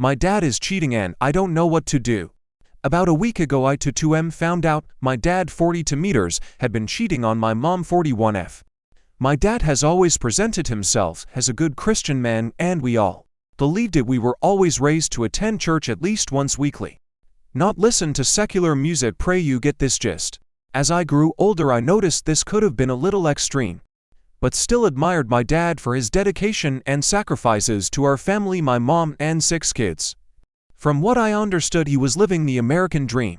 My dad is cheating and I don't know what to do. About a week ago I to 2M found out my dad 42 meters had been cheating on my mom 41F. My dad has always presented himself as a good Christian man and we all believed it. We were always raised to attend church at least once weekly. Not listen to secular music. Pray you get this gist. As I grew older I noticed this could have been a little extreme, but still admired my dad for his dedication and sacrifices to our family, my mom and 6 kids. From what I understood he was living the American dream.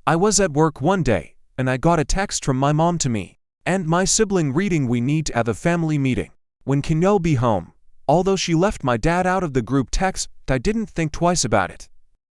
I was at work one day, and I got a text from my mom to me and my sibling reading, "We need to have a family meeting. When can you be home?" Although she left my dad out of the group text, I didn't think twice about it.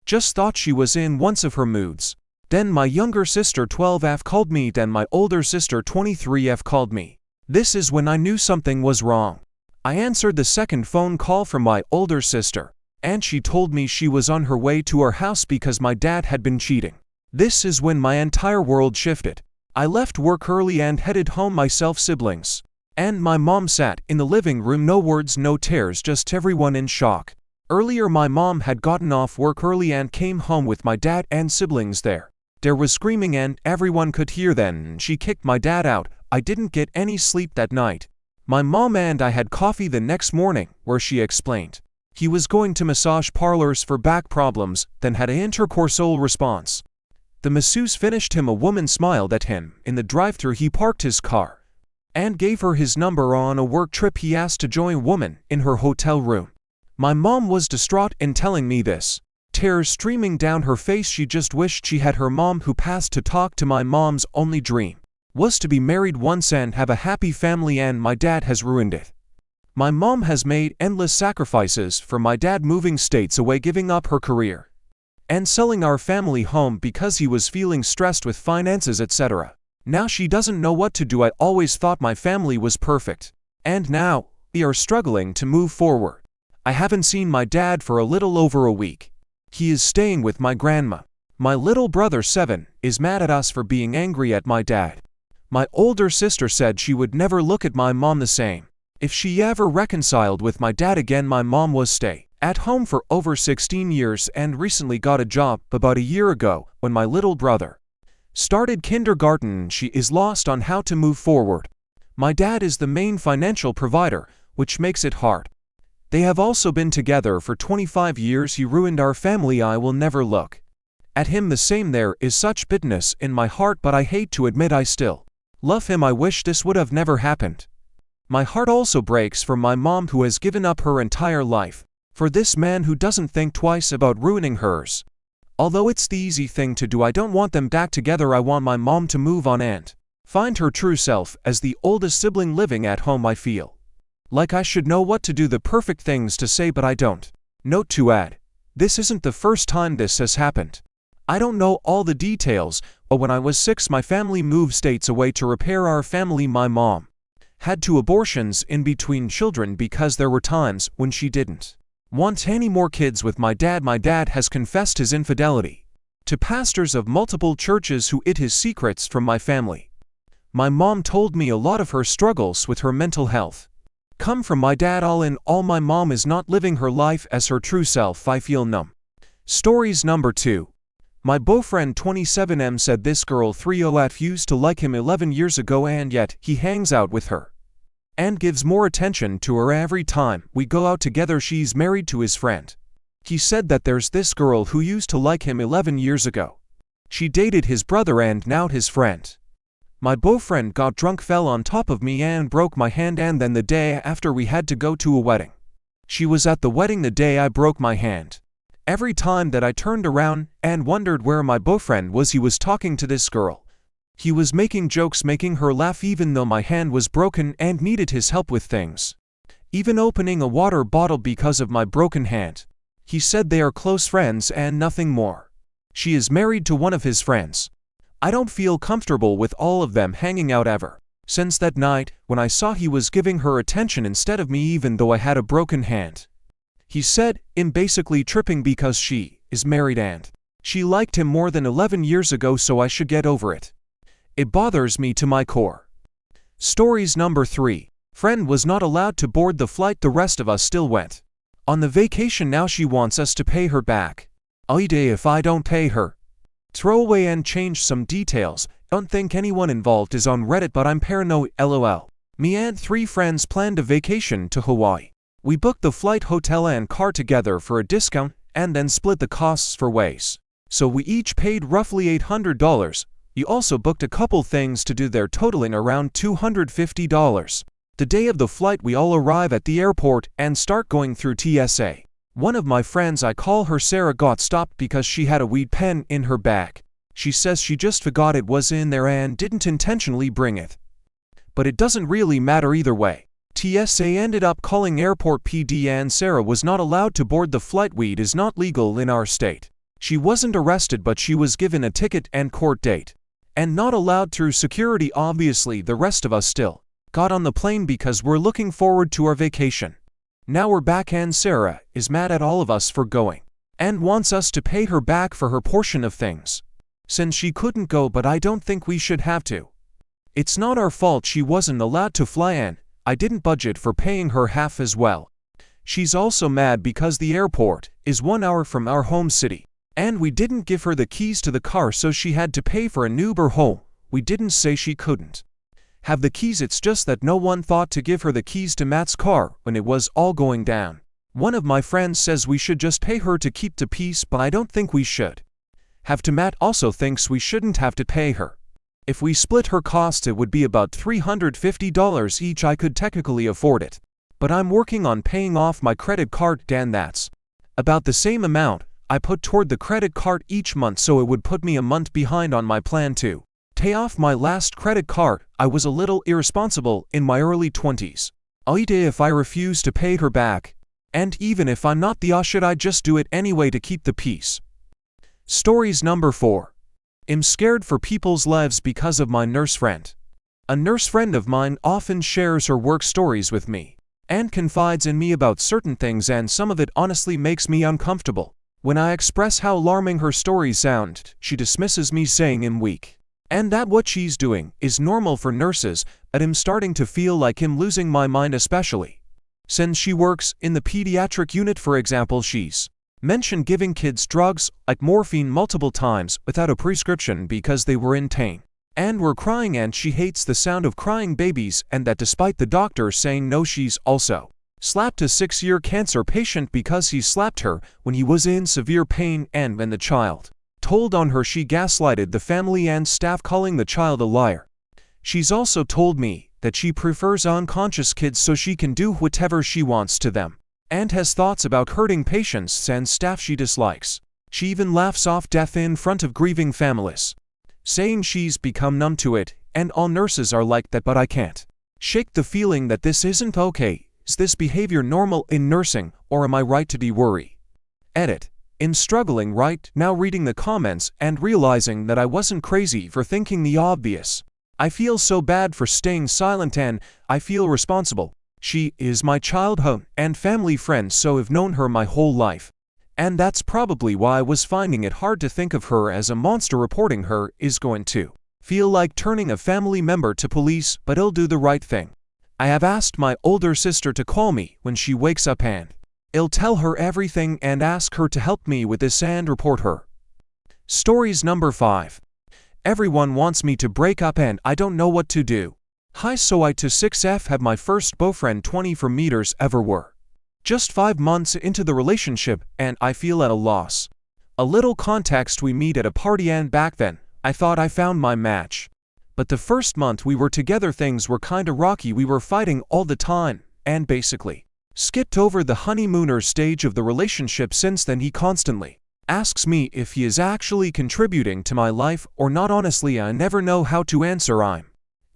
Just thought she was in one of her moods. Then my younger sister 12F called me, then my older sister 23F called me. This is when I knew something was wrong. I answered the second phone call from my older sister, and she told me she was on her way to our house because my dad had been cheating. This is when my entire world shifted. I left work early and headed home myself, siblings and my mom sat in the living room, no words, no tears, just everyone in shock. Earlier my mom had gotten off work early and came home with my dad and siblings there. There was screaming and everyone could hear. Then she kicked my dad out. I didn't get any sleep that night. My mom and I had coffee the next morning where she explained he was going to massage parlors for back problems, then had an intercorsal response. The masseuse finished him. A woman smiled at him in the drive-thru. He parked his car and gave her his number. On a work trip he asked to join a woman in her hotel room. My mom was distraught in telling me this, tears streaming down her face. She just wished she had her mom who passed to talk to. My mom's only dream was to be married once and have a happy family, and my dad has ruined it. My mom has made endless sacrifices for my dad, moving states away, giving up her career, and selling our family home because he was feeling stressed with finances, etc. Now she doesn't know what to do. I always thought my family was perfect, and now we are struggling to move forward. I haven't seen my dad for a little over a week. He is staying with my grandma. My little brother 7 is mad at us for being angry at my dad. My older sister said she would never look at my mom the same if she ever reconciled with my dad again. My mom was stay at home for over 16 years and recently got a job about a year ago when my little brother started kindergarten. She is lost on how to move forward. My dad is the main financial provider, which makes it hard. They have also been together for 25 years. He ruined our family. I will never look at him the same. There is such bitterness in my heart, but I hate to admit I still love him. I wish this would have never happened. My heart also breaks for my mom, who has given up her entire life for this man who doesn't think twice about ruining hers. Although it's the easy thing to do, I don't want them back together. I want my mom to move on and find her true self. As the oldest sibling living at home, I feel like I should know what to do, the perfect things to say, but I don't. Note to add, this isn't the first time this has happened. I don't know all the details, but when I was 6 my family moved states away to repair our family. My mom had 2 abortions in between children because there were times when she didn't want any more kids with my dad. My dad has confessed his infidelity to pastors of multiple churches who hid his secrets from my family. My mom told me a lot of her struggles with her mental health come from my dad. All in all, my mom is not living her life as her true self. I feel numb. Stories number 2. My boyfriend 27M said this girl 30F used to like him 11 years ago, and yet he hangs out with her and gives more attention to her every time we go out together. She's married to his friend. He said that there's this girl who used to like him 11 years ago. She dated his brother and now his friend. My boyfriend got drunk, fell on top of me and broke my hand, and then the day after we had to go to a wedding. She was at the wedding the day I broke my hand. Every time that I turned around and wondered where my boyfriend was, he was talking to this girl. He was making jokes, making her laugh, even though my hand was broken and needed his help with things, even opening a water bottle because of my broken hand. He said they are close friends and nothing more. She is married to one of his friends. I don't feel comfortable with all of them hanging out ever since that night when I saw he was giving her attention instead of me, even though I had a broken hand. He said I'm basically tripping because she is married and she liked him more than 11 years ago, so I should get over it. It bothers me to my core. Stories number 3. Friend was not allowed to board the flight. The rest of us still went. On the vacation now she wants us to pay her back. Aita if I don't pay her. Throw away and change some details. Don't think anyone involved is on Reddit but I'm paranoid lol. Me and 3 friends planned a vacation to Hawaii. We booked the flight, hotel and car together for a discount and then split the costs for ways. So we each paid roughly $800. You also booked a couple things to do there totaling around $250. The day of the flight we all arrive at the airport and start going through TSA. One of my friends, I call her Sarah, got stopped because she had a weed pen in her bag. She says she just forgot it was in there and didn't intentionally bring it. But it doesn't really matter either way. TSA ended up calling airport PD and Sarah was not allowed to board the flight. Weed is not legal in our state. She wasn't arrested but she was given a ticket and court date. And not allowed through security. Obviously the rest of us still got on the plane because we're looking forward to our vacation. Now we're back and Sarah is mad at all of us for going and wants us to pay her back for her portion of things. Since she couldn't go, but I don't think we should have to. It's not our fault she wasn't allowed to fly and I didn't budget for paying her half as well. She's also mad because the airport is 1 hour from our home city. And we didn't give her the keys to the car so she had to pay for an Uber home. We didn't say she couldn't have the keys, it's just that no one thought to give her the keys to Matt's car when it was all going down. One of my friends says we should just pay her to keep the peace but I don't think we should have to. Matt also thinks we shouldn't have to pay her. If we split her costs it would be about $350 each. I could technically afford it. But I'm working on paying off my credit card and that's about the same amount I put toward the credit card each month, so it would put me a month behind on my plan to pay off my last credit card. I was a little irresponsible in my early 20s. Aita if I refuse to pay her back. And even if I'm not should I just do it anyway to keep the peace? Stories number 4. I'm scared for people's lives because of my nurse friend. A nurse friend of mine often shares her work stories with me and confides in me about certain things, and some of it honestly makes me uncomfortable. When I express how alarming her stories sound, she dismisses me saying I'm weak. And that what she's doing is normal for nurses, but I'm starting to feel like I'm losing my mind, especially since she works in the pediatric unit. For example, she's mentioned giving kids drugs like morphine multiple times without a prescription because they were in pain and were crying, and she hates the sound of crying babies, and that despite the doctor saying no. She's also slapped a 6-year cancer patient because he slapped her when he was in severe pain, and when the child told on her she gaslighted the family and staff, calling the child a liar. She's also told me that she prefers unconscious kids so she can do whatever she wants to them, and has thoughts about hurting patients and staff she dislikes. She even laughs off death in front of grieving families, saying she's become numb to it, and all nurses are like that. But I can't shake the feeling that this isn't okay. Is this behavior normal in nursing, or am I right to be worried? Edit. I'm struggling right now reading the comments and realizing that I wasn't crazy for thinking the obvious. I feel so bad for staying silent and I feel responsible. She is my childhood and family friend, so I've known her my whole life. And that's probably why I was finding it hard to think of her as a monster. Reporting her is going to feel like turning a family member to police, but I'll do the right thing. I have asked my older sister to call me when she wakes up, and I'll tell her everything and ask her to help me with this and report her. Stories number 5. Everyone wants me to break up and I don't know what to do. Hi, so I to 6F have my first boyfriend 24 meters ever were. Just 5 months into the relationship and I feel at a loss. A little context: we meet at a party and back then I thought I found my match. But the first month we were together things were kinda rocky. We were fighting all the time and basically skipped over the honeymooner stage of the relationship. Since then he constantly asks me if he is actually contributing to my life or not. Honestly, I never know how to answer. I'm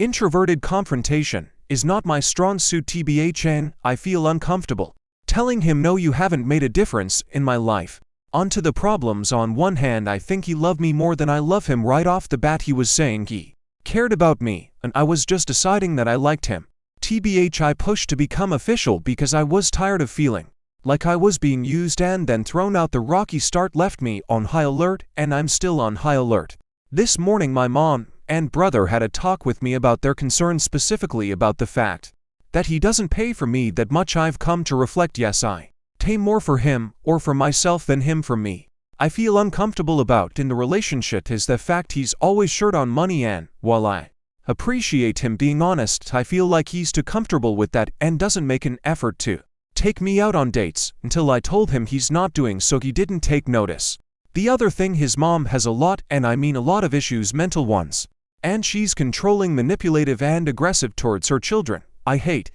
introverted. Confrontation is not my strong suit. TBH, and I feel uncomfortable telling him no, you haven't made a difference in my life. On to the problems. On one hand, I think he loved me more than I love him. Right off the bat he was saying he cared about me, and I was just deciding that I liked him. TBH, I pushed to become official because I was tired of feeling like I was being used and then thrown out. The rocky start left me on high alert, and I'm still on high alert. This morning my mom and brother had a talk with me about their concerns, specifically about the fact that he doesn't pay for me that much. I've come to reflect, yes, I pay more for him or for myself than him for me. I feel uncomfortable about in the relationship is the fact he's always short on money, and while I appreciate him being honest, I feel like he's too comfortable with that and doesn't make an effort to take me out on dates. Until I told him he's not doing so, he didn't take notice. The other thing, his mom has a lot, and I mean a lot of issues, mental ones. And she's controlling, manipulative, and aggressive towards her children. I hate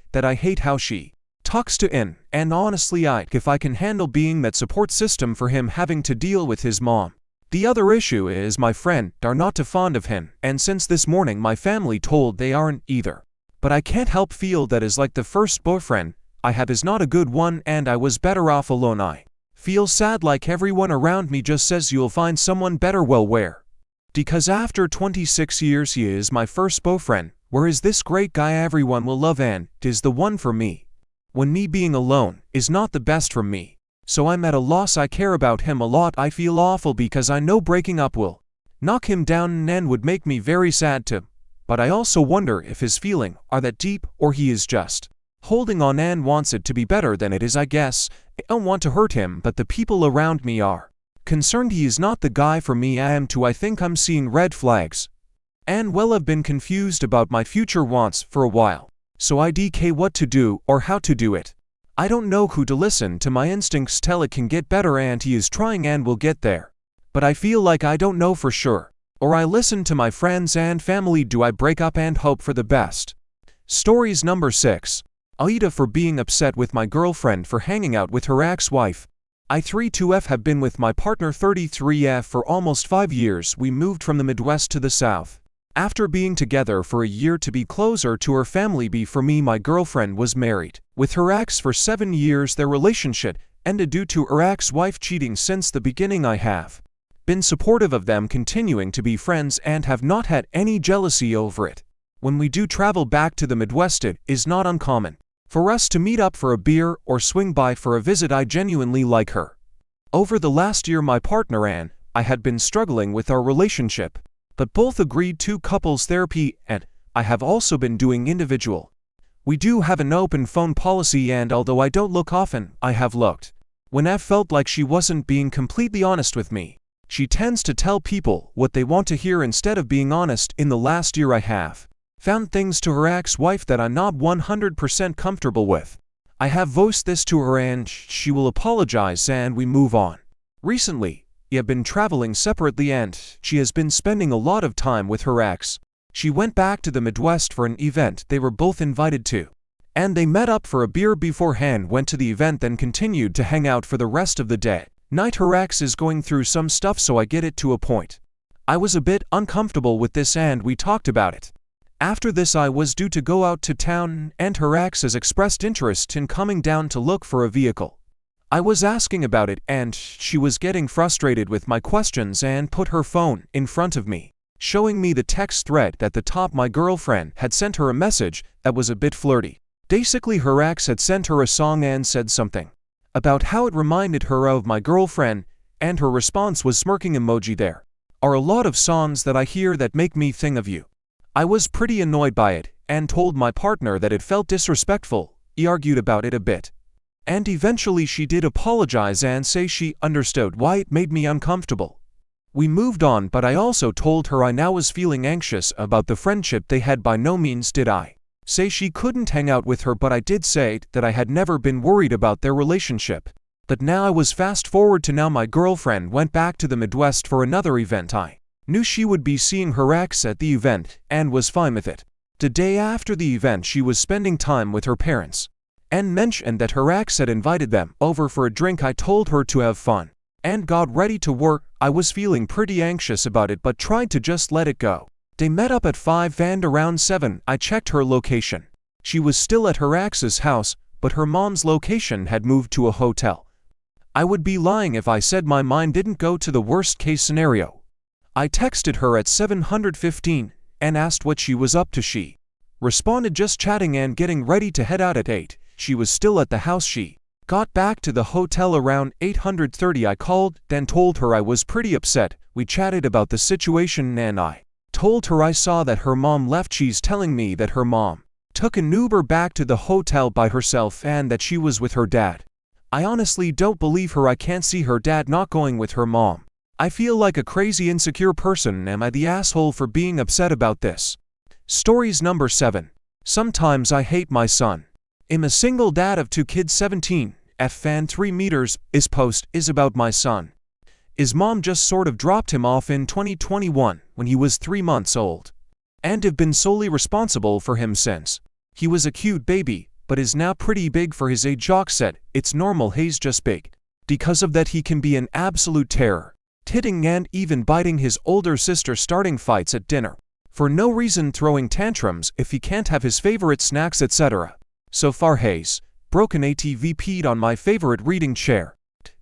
how she talks to in, and honestly if I can handle being that support system for him having to deal with his mom. The other issue is my friend are not too fond of him, and since this morning my family told they aren't either. But I can't help feel that is like the first boyfriend I have is not a good one, and I was better off alone. I feel sad like everyone around me just says you'll find someone better. Well, where? Because after 26 years he is my first boyfriend, where is this great guy everyone will love and is the one for me, when me being alone is not the best for me. So I'm at a loss. I care about him a lot. I feel awful because I know breaking up will knock him down and would make me very sad too. But I also wonder if his feelings are that deep or he is just holding on and wants it to be better than it is. I guess I don't want to hurt him, but the people around me are concerned he is not the guy for me. I am too. I think I'm seeing red flags. And well, I've been confused about my future wants for a while. So I don't what to do or how to do it. I don't know who to listen to. My instincts tell it can get better and he is trying and will get there. But I feel like I don't know for sure. Or I listen to my friends and family. Do I break up and hope for the best? Stories number 6. Aita for being upset with my girlfriend for hanging out with her ex-wife. I 32F have been with my partner 33F for almost 5 years. We moved from the Midwest to the South after being together for a year to be closer to her family. For me, my girlfriend was married with her ex for 7 years. Their relationship ended due to her ex-wife cheating. Since the beginning I have been supportive of them continuing to be friends and have not had any jealousy over it. When we do travel back to the Midwest, it is not uncommon for us to meet up for a beer or swing by for a visit. I genuinely like her. Over the last year my partner and I had been struggling with our relationship, but both agreed to couples therapy, and I have also been doing individual. We do have an open phone policy, and although I don't look often, I have looked when I felt like she wasn't being completely honest with me. She tends to tell people what they want to hear instead of being honest. In the last year I have found things to her ex-wife that I'm not 100% comfortable with. I have voiced this to her and she will apologize and we move on. Recently, we have been traveling separately and she has been spending a lot of time with her ex. She went back to the Midwest for an event they were both invited to, and they met up for a beer beforehand, went to the event, then continued to hang out for the rest of the day. Night her ex is going through some stuff, so I get it to a point. I was a bit uncomfortable with this and we talked about it. After this I was due to go out to town and her ex has expressed interest in coming down to look for a vehicle. I was asking about it and she was getting frustrated with my questions and put her phone in front of me, showing me the text thread at the top. My girlfriend had sent her a message that was a bit flirty. Basically her ex had sent her a song and said something about how it reminded her of my girlfriend, and her response was smirking emoji. There are a lot of songs that I hear that make me think of you. I was pretty annoyed by it and told my partner that it felt disrespectful. We argued about it a bit, and eventually she did apologize and say she understood why it made me uncomfortable. We moved on, but I also told her I now was feeling anxious about the friendship they had. By no means did I say she couldn't hang out with her, but I did say that I had never been worried about their relationship. But now I was fast forward to now. My girlfriend went back to the Midwest for another event. I knew she would be seeing her ex at the event and was fine with it. The day after the event she was spending time with her parents and mentioned that her ex had invited them over for a drink. I told her to have fun and got ready to work. I was feeling pretty anxious about it but tried to just let it go. They met up at 5 and around 7 I checked her location. She was still at her ex's house, but her mom's location had moved to a hotel. I would be lying if I said my mind didn't go to the worst case scenario. I texted her at 7:15 and asked what she was up to. She responded just chatting and getting ready to head out at 8. She was still at the house. She got back to the hotel around 8:30. I called, then told her I was pretty upset. We chatted about the situation and I told her I saw that her mom left. She's telling me that her mom took an Uber back to the hotel by herself and that she was with her dad. I honestly don't believe her. I can't see her dad not going with her mom. I feel like a crazy insecure person. Am I the asshole for being upset about this? Stories number 7. Sometimes I hate my son. I'm a single dad of 2 kids. 17 F fan 3 meters. His post is about my son. His mom just sort of dropped him off in 2021 when he was 3 months old, and have been solely responsible for him since. He was a cute baby, but is now pretty big for his age. Jock said, "It's normal, he's just big." Because of that he can be an absolute terror, hitting and even biting his older sister, starting fights at dinner for no reason, throwing tantrums if he can't have his favorite snacks, etc. So far Hayes broken ATV, peed on my favorite reading chair,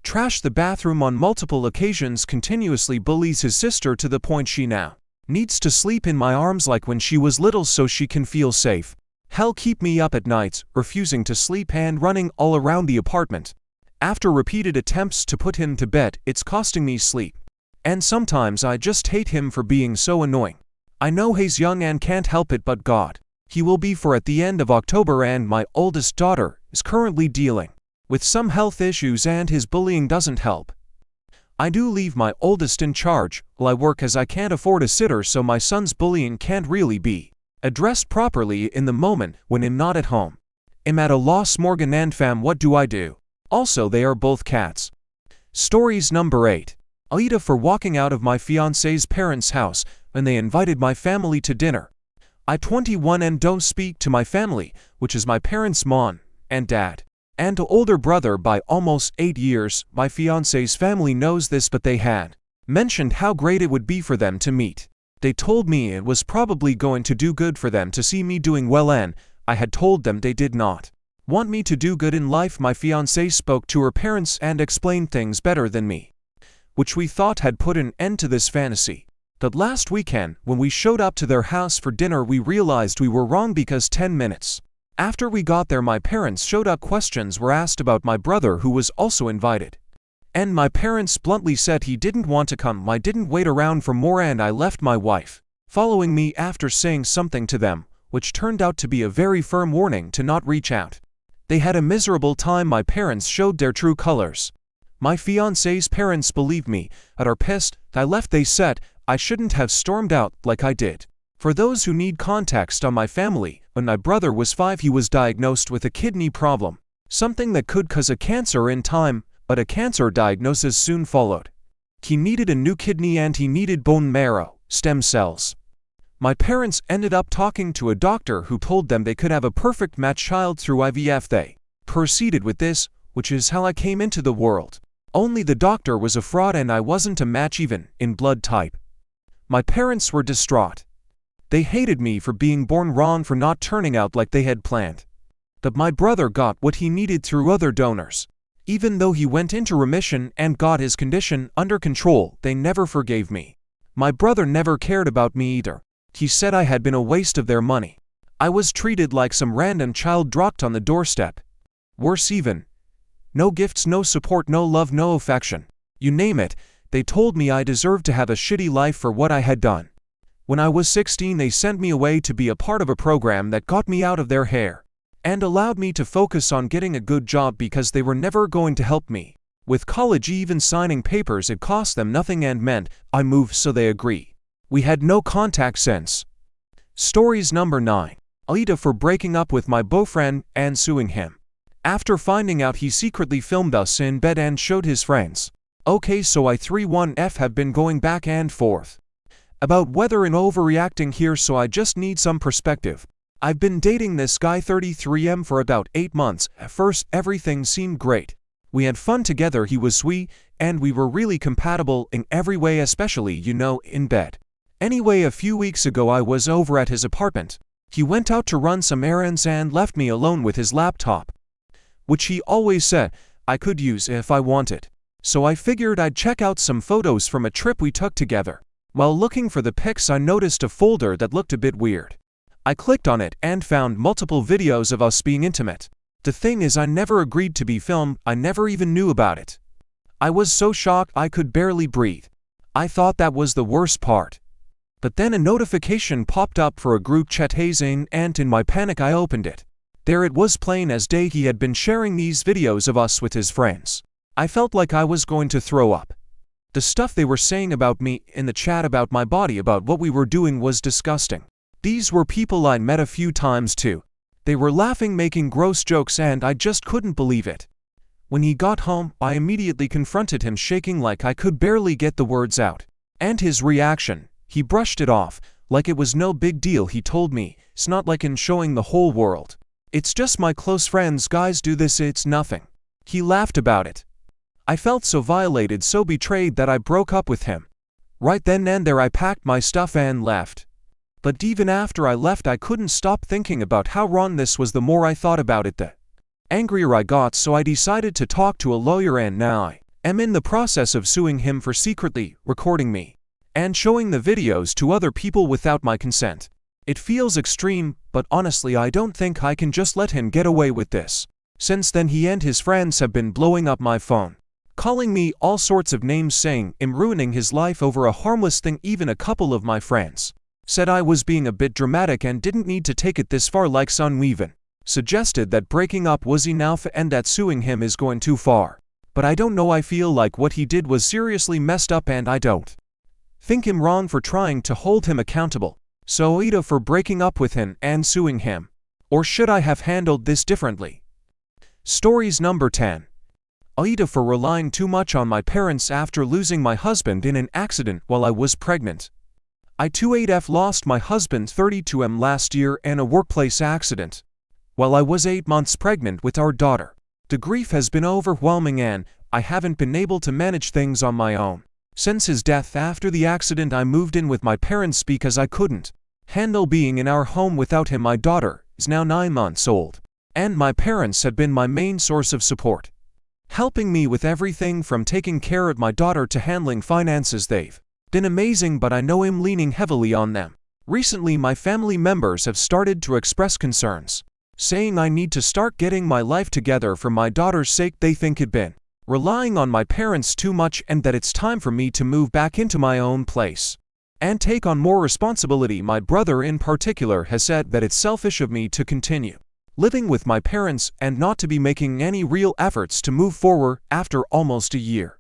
trashed the bathroom on multiple occasions, continuously bullies his sister to the point she now needs to sleep in my arms like when she was little so she can feel safe. Hell, keep me up at nights, refusing to sleep and running all around the apartment. After repeated attempts to put him to bed, it's costing me sleep. And sometimes I just hate him for being so annoying. I know he's young and can't help it, but God, he will be 4 at the end of October, and my oldest daughter is currently dealing with some health issues and his bullying doesn't help. I do leave my oldest in charge while I work, as I can't afford a sitter, so my son's bullying can't really be addressed properly in the moment when I'm not at home. I'm at a loss. Morgan and fam, what do I do? Also, they are both cats. Stories number 8. Aita for walking out of my fiance's parents' house when they invited my family to dinner. I 21 and don't speak to my family, which is my parents' mom and dad and older brother by almost 8 years. My fiance's family knows this, but they had mentioned how great it would be for them to meet. They told me it was probably going to do good for them to see me doing well, and I had told them they did not want me to do good in life. My fiancé spoke to her parents and explained things better than me, which we thought had put an end to this fantasy. But last weekend, when we showed up to their house for dinner, we realized we were wrong, because 10 minutes after we got there, my parents showed up. Questions were asked about my brother, who was also invited, and my parents bluntly said he didn't want to come. I didn't wait around for more, and I left my wife following me after saying something to them, which turned out to be a very firm warning to not reach out. They had a miserable time. My parents showed their true colors. My fiancé's parents believed me and are pissed I left. They said I shouldn't have stormed out like I did. For those who need context on my family, when my brother was 5, he was diagnosed with a kidney problem, something that could cause a cancer in time, but a cancer diagnosis soon followed. He needed a new kidney and he needed bone marrow stem cells. My parents ended up talking to a doctor who told them they could have a perfect match child through IVF. They proceeded with this, which is how I came into the world. Only the doctor was a fraud and I wasn't a match even in blood type. My parents were distraught. They hated me for being born wrong, for not turning out like they had planned. But my brother got what he needed through other donors. Even though he went into remission and got his condition under control, they never forgave me. My brother never cared about me either. He said I had been a waste of their money. I was treated like some random child dropped on the doorstep. Worse even. No gifts, no support, no love, no affection. You name it, they told me I deserved to have a shitty life for what I had done. When I was 16, they sent me away to be a part of a program that got me out of their hair and allowed me to focus on getting a good job, because they were never going to help me with college. Even signing papers, it cost them nothing and meant I moved, so they agree. We had no contact since. Stories number 9. Aita for breaking up with my boyfriend and suing him after finding out he secretly filmed us in bed and showed his friends. Okay, so I 31F have been going back and forth about whether I'm overreacting here, so I just need some perspective. I've been dating this guy 33M for about 8 months. At first, everything seemed great. We had fun together, he was sweet, and we were really compatible in every way, especially, in bed. Anyway, a few weeks ago I was over at his apartment. He went out to run some errands and left me alone with his laptop, which he always said I could use if I wanted. So I figured I'd check out some photos from a trip we took together. While looking for the pics, I noticed a folder that looked a bit weird. I clicked on it and found multiple videos of us being intimate. The thing is, I never agreed to be filmed. I never even knew about it. I was so shocked I could barely breathe. I thought that was the worst part. But then a notification popped up for a group chat hazing, and in my panic I opened it. There it was plain as day he had been sharing these videos of us with his friends. I felt like I was going to throw up. The stuff they were saying about me in the chat about my body, about what we were doing, was disgusting. These were people I'd met a few times too. They were laughing, making gross jokes, and I just couldn't believe it. When he got home, I immediately confronted him, shaking like I could barely get the words out. And his reaction, he brushed it off, like it was no big deal. He told me, "It's not like in showing the whole world. It's just my close friends, guys do this, it's nothing." He laughed about it. I felt so violated, so betrayed, that I broke up with him. Right then and there I packed my stuff and left. But even after I left, I couldn't stop thinking about how wrong this was. The more I thought about it, the angrier I got, so I decided to talk to a lawyer, and now I am in the process of suing him for secretly recording me and showing the videos to other people without my consent. It feels extreme, but honestly I don't think I can just let him get away with this. Since then he and his friends have been blowing up my phone, calling me all sorts of names, saying I'm ruining his life over a harmless thing. Even a couple of my friends said I was being a bit dramatic and didn't need to take it this far, like some even suggested that breaking up was enough and that suing him is going too far. But I don't know, I feel like what he did was seriously messed up, and I don't think him wrong for trying to hold him accountable. So Aita, for breaking up with him and suing him. Or should I have handled this differently? Stories number 10. Aita, for relying too much on my parents after losing my husband in an accident while I was pregnant. I 28F lost my husband 32M last year in a workplace accident while I was 8 months pregnant with our daughter. The grief has been overwhelming and I haven't been able to manage things on my own. Since his death after the accident, I moved in with my parents because I couldn't handle being in our home without him. My daughter is now 9 months old, and my parents had been my main source of support, helping me with everything from taking care of my daughter to handling finances. They've been amazing, but I know I'm leaning heavily on them. Recently, my family members have started to express concerns, saying I need to start getting my life together for my daughter's sake. They think I've been relying on my parents too much and that it's time for me to move back into my own place and take on more responsibility. My brother in particular has said that it's selfish of me to continue living with my parents and not to be making any real efforts to move forward after almost a year.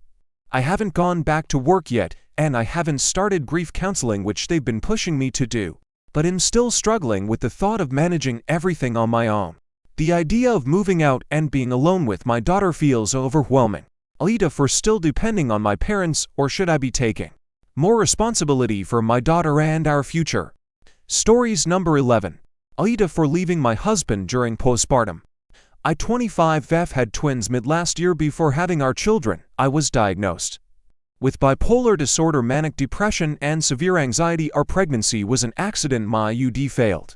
I haven't gone back to work yet, and I haven't started grief counseling, which they've been pushing me to do, but I'm still struggling with the thought of managing everything on my own. The idea of moving out and being alone with my daughter feels overwhelming. Aita, for still depending on my parents, or should I be taking more responsibility for my daughter and our future? Stories number 11. Aita, for leaving my husband during postpartum. I 25F had twins mid last year. Before having our children, I was diagnosed with bipolar disorder, manic depression, and severe anxiety. Our pregnancy was an accident. My IUD failed,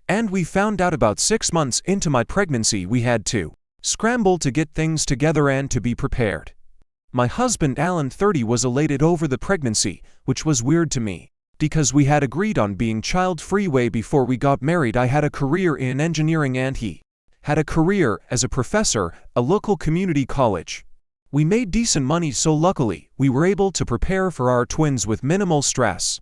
and we found out about 6 months into my pregnancy. We had to scramble to get things together and to be prepared. My husband Alan, 30, was elated over the pregnancy, which was weird to me because we had agreed on being child-free way before we got married. I had a career in engineering and he had a career as a professor at a local community college. We made decent money, so luckily we were able to prepare for our twins with minimal stress.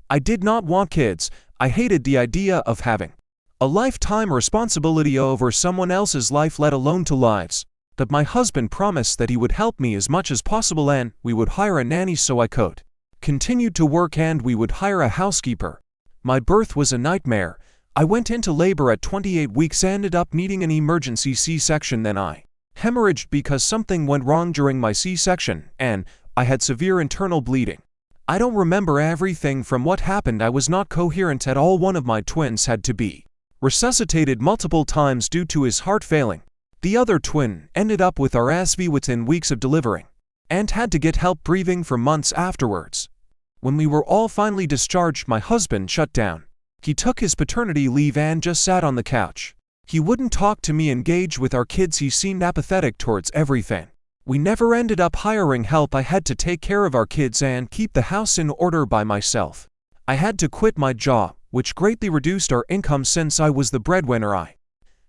I did not want kids. I hated the idea of having a lifetime responsibility over someone else's life, let alone 2 lives. But my husband promised that he would help me as much as possible and we would hire a nanny so I could continue to work, and we would hire a housekeeper. My birth was a nightmare. I went into labor at 28 weeks, ended up needing an emergency C-section. Then I hemorrhaged because something went wrong during my C-section, and I had severe internal bleeding. I don't remember everything from what happened. I was not coherent at all. One of my twins had to be resuscitated multiple times due to his heart failing. The other twin ended up with RSV within weeks of delivering and had to get help breathing for months afterwards. When we were all finally discharged, my husband shut down. He took his paternity leave and just sat on the couch. He wouldn't talk to me, engage with our kids. He seemed apathetic towards everything. We never ended up hiring help. I had to take care of our kids and keep the house in order by myself. I had to quit my job, which greatly reduced our income since I was the breadwinner. I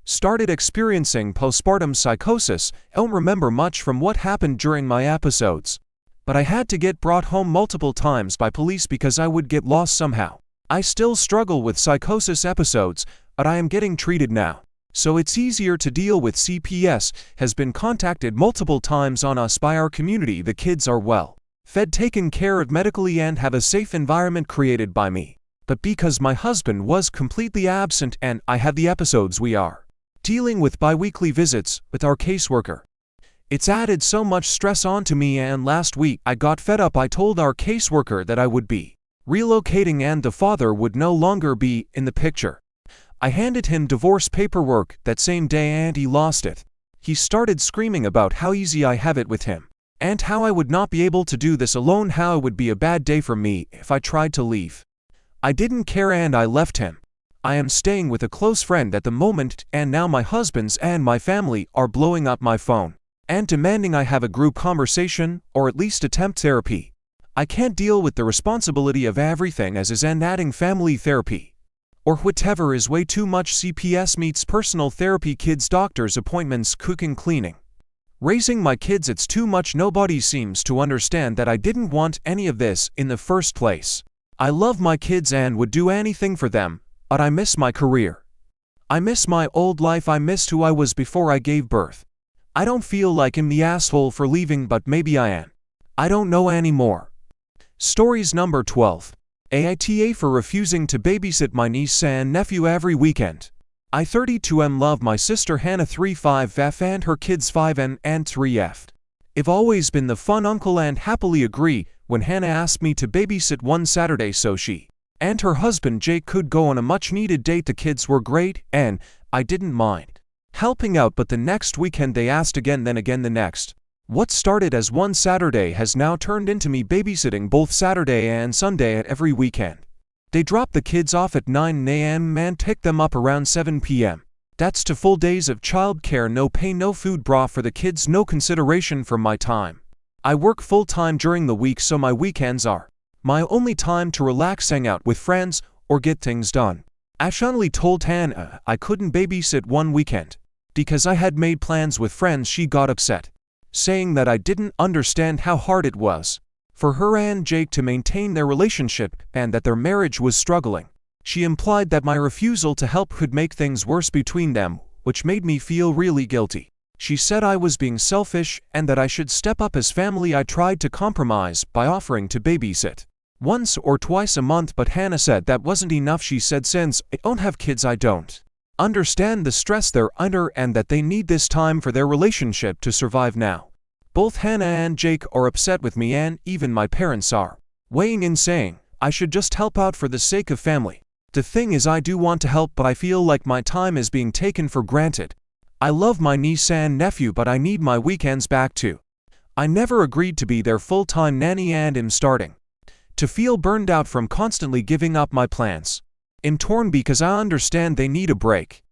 started experiencing postpartum psychosis. I don't remember much from what happened during my episodes, but I had to get brought home multiple times by police because I would get lost somehow. I still struggle with psychosis episodes, but I am getting treated now. So it's easier to deal with. CPS has been contacted multiple times on us by our community. The kids are well fed, taken care of medically, and have a safe environment created by me. But because my husband was completely absent and I have the episodes, we are dealing with bi-weekly visits with our caseworker. It's added so much stress onto me, and last week I got fed up. I told our caseworker that I would be relocating and the father would no longer be in the picture. I handed him divorce paperwork that same day and he lost it. He started screaming about how easy I have it with him, and how I would not be able to do this alone, how it would be a bad day for me if I tried to leave. I didn't care and I left him. I am staying with a close friend at the moment, and now my husband's and my family are blowing up my phone and demanding I have a group conversation or at least attempt therapy. I can't deal with the responsibility of everything as is, and adding family therapy or whatever is way too much. CPS meets personal therapy, kids, doctor's appointments, cooking, cleaning. Raising my kids, it's too much. Nobody seems to understand that I didn't want any of this in the first place. I love my kids and would do anything for them, but I miss my career. I miss my old life. I missed who I was before I gave birth. I don't feel like I'm the asshole for leaving, but maybe I am. I don't know anymore. Stories number 12. Aita for refusing to babysit my niece and nephew every weekend. I 32M love my sister Hannah 35F and her kids 5N and 3F. I've always been the fun uncle and happily agree when Hannah asked me to babysit one Saturday so she and her husband Jake could go on a much needed date. The kids were great and I didn't mind helping out, but the next weekend they asked again, then again the next. What started as one Saturday has now turned into me babysitting both Saturday and Sunday at every weekend. They drop the kids off at 9 a.m. and pick them up around 7 p.m. That's 2 full days of childcare, no pay, no food, bra for the kids, no consideration for my time. I work full-time during the week, so my weekends are my only time to relax, hang out with friends, or get things done. I finally told Hannah I couldn't babysit one weekend because I had made plans with friends. She got upset, saying that I didn't understand how hard it was for her and Jake to maintain their relationship and that their marriage was struggling. She implied that my refusal to help could make things worse between them, which made me feel really guilty. She said I was being selfish and that I should step up as family. I tried to compromise by offering to babysit once or twice a month, but Hannah said that wasn't enough. She said since I don't have kids, I don't understand the stress they're under and that they need this time for their relationship to survive now. Both Hannah and Jake are upset with me, and even my parents are weighing in, saying I should just help out for the sake of family. The thing is, I do want to help, but I feel like my time is being taken for granted. I love my niece and nephew, but I need my weekends back too. I never agreed to be their full-time nanny and am starting to feel burned out from constantly giving up my plans. I'm torn because I understand they need a break,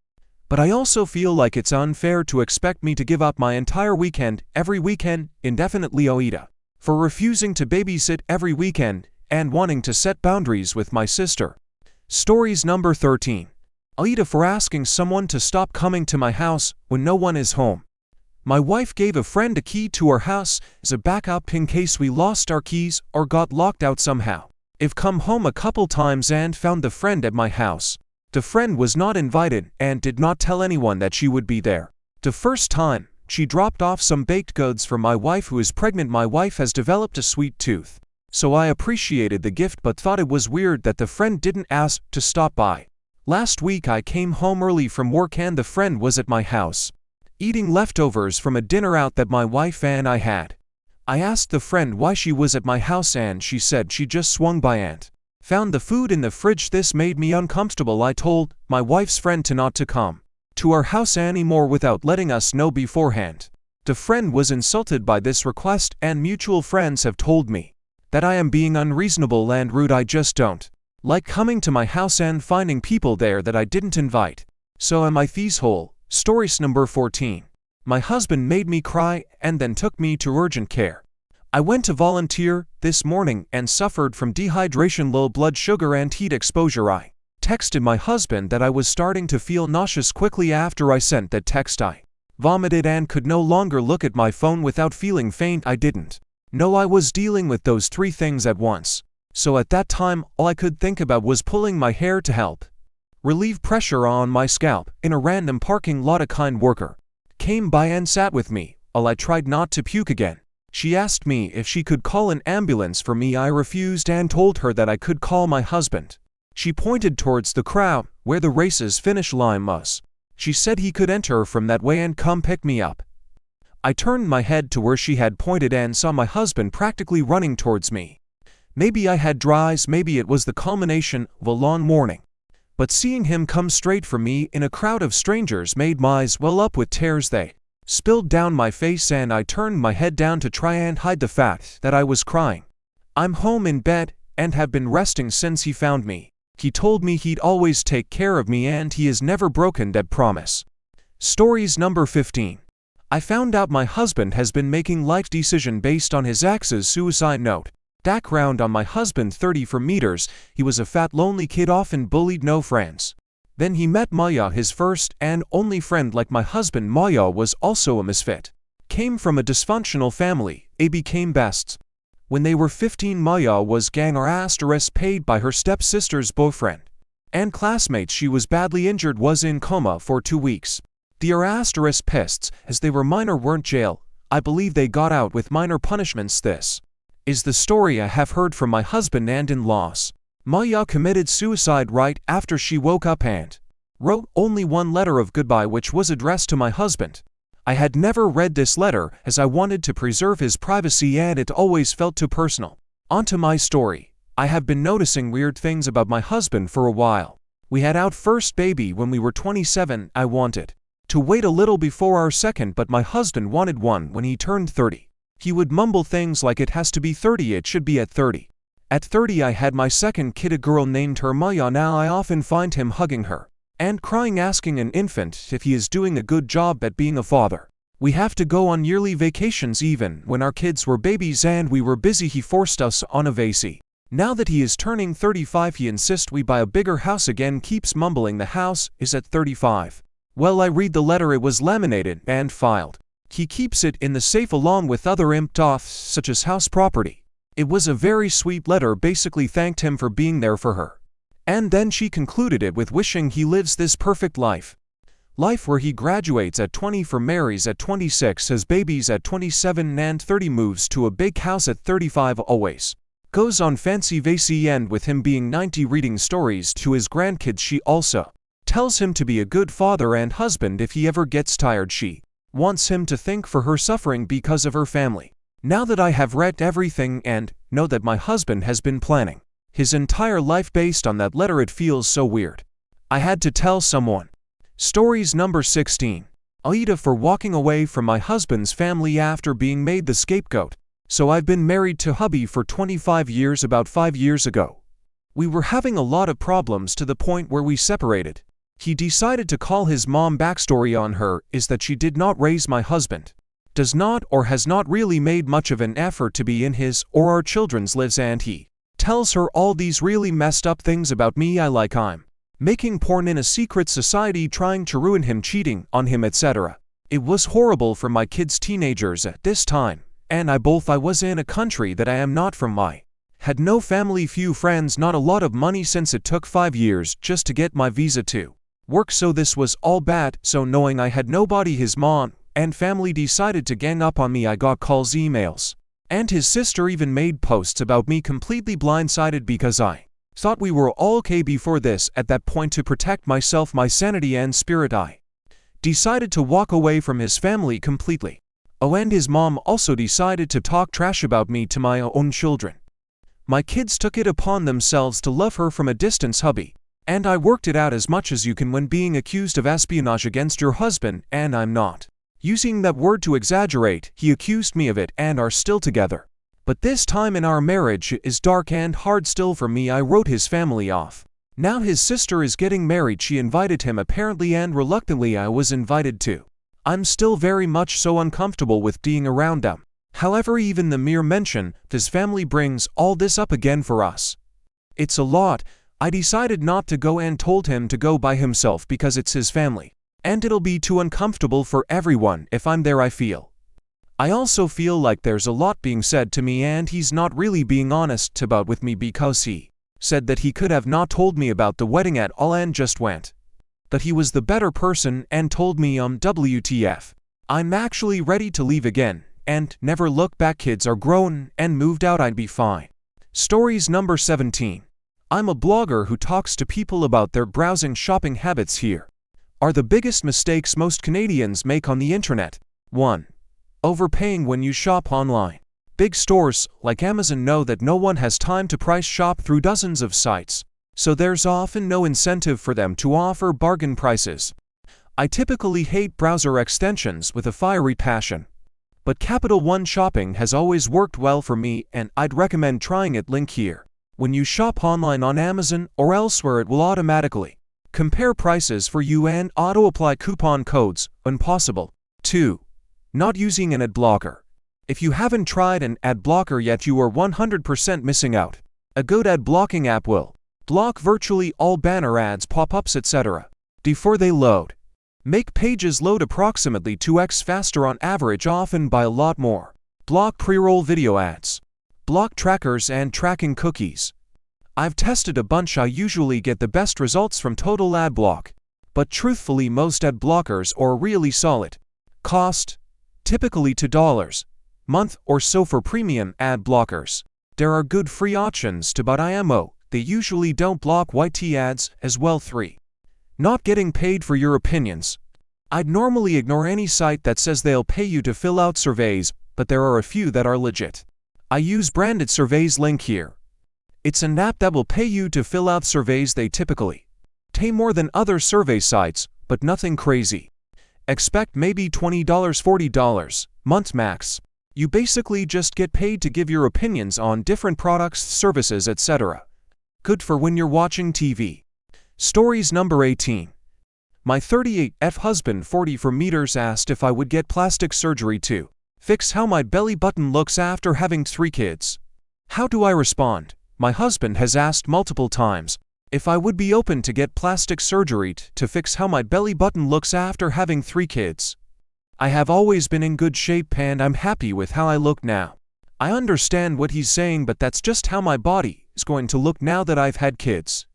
but I also feel like it's unfair to expect me to give up my entire weekend every weekend indefinitely. Aita for refusing to babysit every weekend and wanting to set boundaries with my sister. Stories number 13. Aita for asking someone to stop coming to my house when no one is home. My wife gave a friend a key to our house as a backup in case we lost our keys or got locked out somehow. I've come home a couple times and found the friend at my house. The friend was not invited and did not tell anyone that she would be there. The first time, she dropped off some baked goods for my wife who is pregnant. My wife has developed a sweet tooth, so I appreciated the gift but thought it was weird that the friend didn't ask to stop by. Last week I came home early from work and the friend was at my house, eating leftovers from a dinner out that my wife and I had. I asked the friend why she was at my house and she said she just swung by and found the food in the fridge. This made me uncomfortable. I told my wife's friend to not to come to our house anymore without letting us know beforehand. The friend was insulted by this request and mutual friends have told me that I am being unreasonable and rude. I just don't like coming to my house and finding people there that I didn't invite. So am I thieshole. Stories number 14. My husband made me cry and then took me to urgent care. I went to volunteer this morning and suffered from dehydration, low blood sugar and heat exposure. I texted my husband that I was starting to feel nauseous. Quickly after I sent that text, I vomited and could no longer look at my phone without feeling faint. I didn't know I was dealing with those 3 things at once. So at that time, all I could think about was pulling my hair to help relieve pressure on my scalp. In a random parking lot, a kind worker came by and sat with me while I tried not to puke again. She asked me if she could call an ambulance for me. I refused and told her that I could call my husband. She pointed towards the crowd where the race's finish line was. She said he could enter from that way and come pick me up. I turned my head to where she had pointed and saw my husband practically running towards me. Maybe I had dry eyes, maybe it was the culmination of a long morning. But seeing him come straight for me in a crowd of strangers made my eyes well up with tears. They spilled down my face and I turned my head down to try and hide the fact that I was crying. I'm home in bed and have been resting since he found me. He told me he'd always take care of me and he has never broken that promise. Stories number 15. I found out my husband has been making life decisions based on his ex's suicide note. Background on my husband: 34 meters, he was a fat lonely kid, often bullied, no friends. Then he met Maya, his first and only friend. Like my husband, Maya was also a misfit. Came from a dysfunctional family. They became bests. When they were 15, Maya was gang paid by her stepsister's boyfriend and classmates. She was badly injured, was in coma for 2 weeks. The pissed, as they were minor, weren't jail. I believe they got out with minor punishments. This is the story I have heard from my husband and in-laws. Maya committed suicide right after she woke up and wrote only one letter of goodbye, which was addressed to my husband. I had never read this letter as I wanted to preserve his privacy and it always felt too personal. Onto my story. I have been noticing weird things about my husband for a while. We had our first baby when we were 27. I wanted to wait a little before our second, but my husband wanted one when he turned 30. He would mumble things like, "It has to be 30, it should be at 30. At 30 I had my second kid, a girl named her Maya. Now I often find him hugging her and crying, asking an infant if he is doing a good job at being a father. We have to go on yearly vacations even when our kids were babies and we were busy. He forced us on a vacay. Now that he is turning 35 he insists we buy a bigger house again, keeps mumbling the house is at 35. Well, I read the letter, it was laminated and filed. He keeps it in the safe along with other imped such as house property. It was a very sweet letter, basically thanked him for being there for her. And then she concluded it with wishing he lives this perfect life where he graduates at 20, for marries at 26, has babies at 27 and 30, moves to a big house at 35, always goes on fancy vacay, and with him being 90 reading stories to his grandkids. She also tells him to be a good father and husband. If he ever gets tired, she wants him to think for her suffering because of her family. Now that I have read everything and know that my husband has been planning his entire life based on that letter, it feels so weird. I had to tell someone. Stories number 16. Aita, for walking away from my husband's family after being made the scapegoat. So I've been married to hubby for 25 years. About 5 years ago, we were having a lot of problems to the point where we separated. He decided to call his mom. Backstory on her is that she did not raise my husband, does not or has not really made much of an effort to be in his or our children's lives, and he tells her all these really messed up things about me. I'm making porn in a secret society, trying to ruin him, cheating on him, etc. It was horrible for my kids, teenagers at this time, and I was in a country that I am not from. I had no family, few friends, not a lot of money, since it took 5 years just to get my visa to work, so this was all bad. So knowing I had nobody, his mom and family decided to gang up on me. I got calls, emails, and his sister even made posts about me, completely blindsided because I thought we were all okay before this. At that point, to protect myself, my sanity and spirit, I decided to walk away from his family completely. Oh, and his mom also decided to talk trash about me to my own children. My kids took it upon themselves to love her from a distance, hubby. And I worked it out as much as you can when being accused of espionage against your husband, and I'm not using that word to exaggerate. He accused me of it and are still together. But this time in our marriage is dark and hard still for me. I wrote his family off. Now his sister is getting married. She invited him apparently, and reluctantly I was invited too. I'm still very much so uncomfortable with being around them. However, even the mere mention of his family brings all this up again for us. It's a lot. I decided not to go and told him to go by himself because it's his family, and it'll be too uncomfortable for everyone if I'm there. I also feel like there's a lot being said to me and he's not really being honest about with me because he said that he could have not told me about the wedding at all and just went. That he was the better person and told me WTF. I'm actually ready to leave again, and never look back. Kids are grown and moved out, I'd be fine. Stories number 17. I'm a blogger who talks to people about their browsing shopping habits. Here are the biggest mistakes most Canadians make on the internet. 1. Overpaying when you shop online. Big stores, like Amazon, know that no one has time to price shop through dozens of sites, so there's often no incentive for them to offer bargain prices. I typically hate browser extensions with a fiery passion, but Capital One Shopping has always worked well for me and I'd recommend trying it. Link here. When you shop online on Amazon or elsewhere, it will automatically compare prices for you and auto-apply coupon codes when possible. 2. Not using an ad blocker. If you haven't tried an ad blocker yet, you are 100% missing out. A good ad blocking app will block virtually all banner ads, pop-ups, etc. before they load. Make pages load approximately 2x faster on average, often by a lot more. Block pre-roll video ads. Block trackers and tracking cookies. I've tested a bunch. I usually get the best results from total ad block, but truthfully most ad blockers are really solid. Cost typically $2 month or so for premium ad blockers. There are good free options to, but IMO, they usually don't block YT ads as well. 3. Not getting paid for your opinions. I'd normally ignore any site that says they'll pay you to fill out surveys, but there are a few that are legit. I use Branded Surveys. Link here. It's an app that will pay you to fill out surveys. They typically pay more than other survey sites, but nothing crazy. Expect maybe $20, $40 month max. You basically just get paid to give your opinions on different products, services, etc. Good for when you're watching TV. Stories number 18. My 38F husband, 44 meters, asked if I would get plastic surgery to fix how my belly button looks after having 3 kids. How do I respond? My husband has asked multiple times if I would be open to get plastic surgery to fix how my belly button looks after having 3 kids. I have always been in good shape and I'm happy with how I look now. I understand what he's saying, but that's just how my body is going to look now that I've had kids.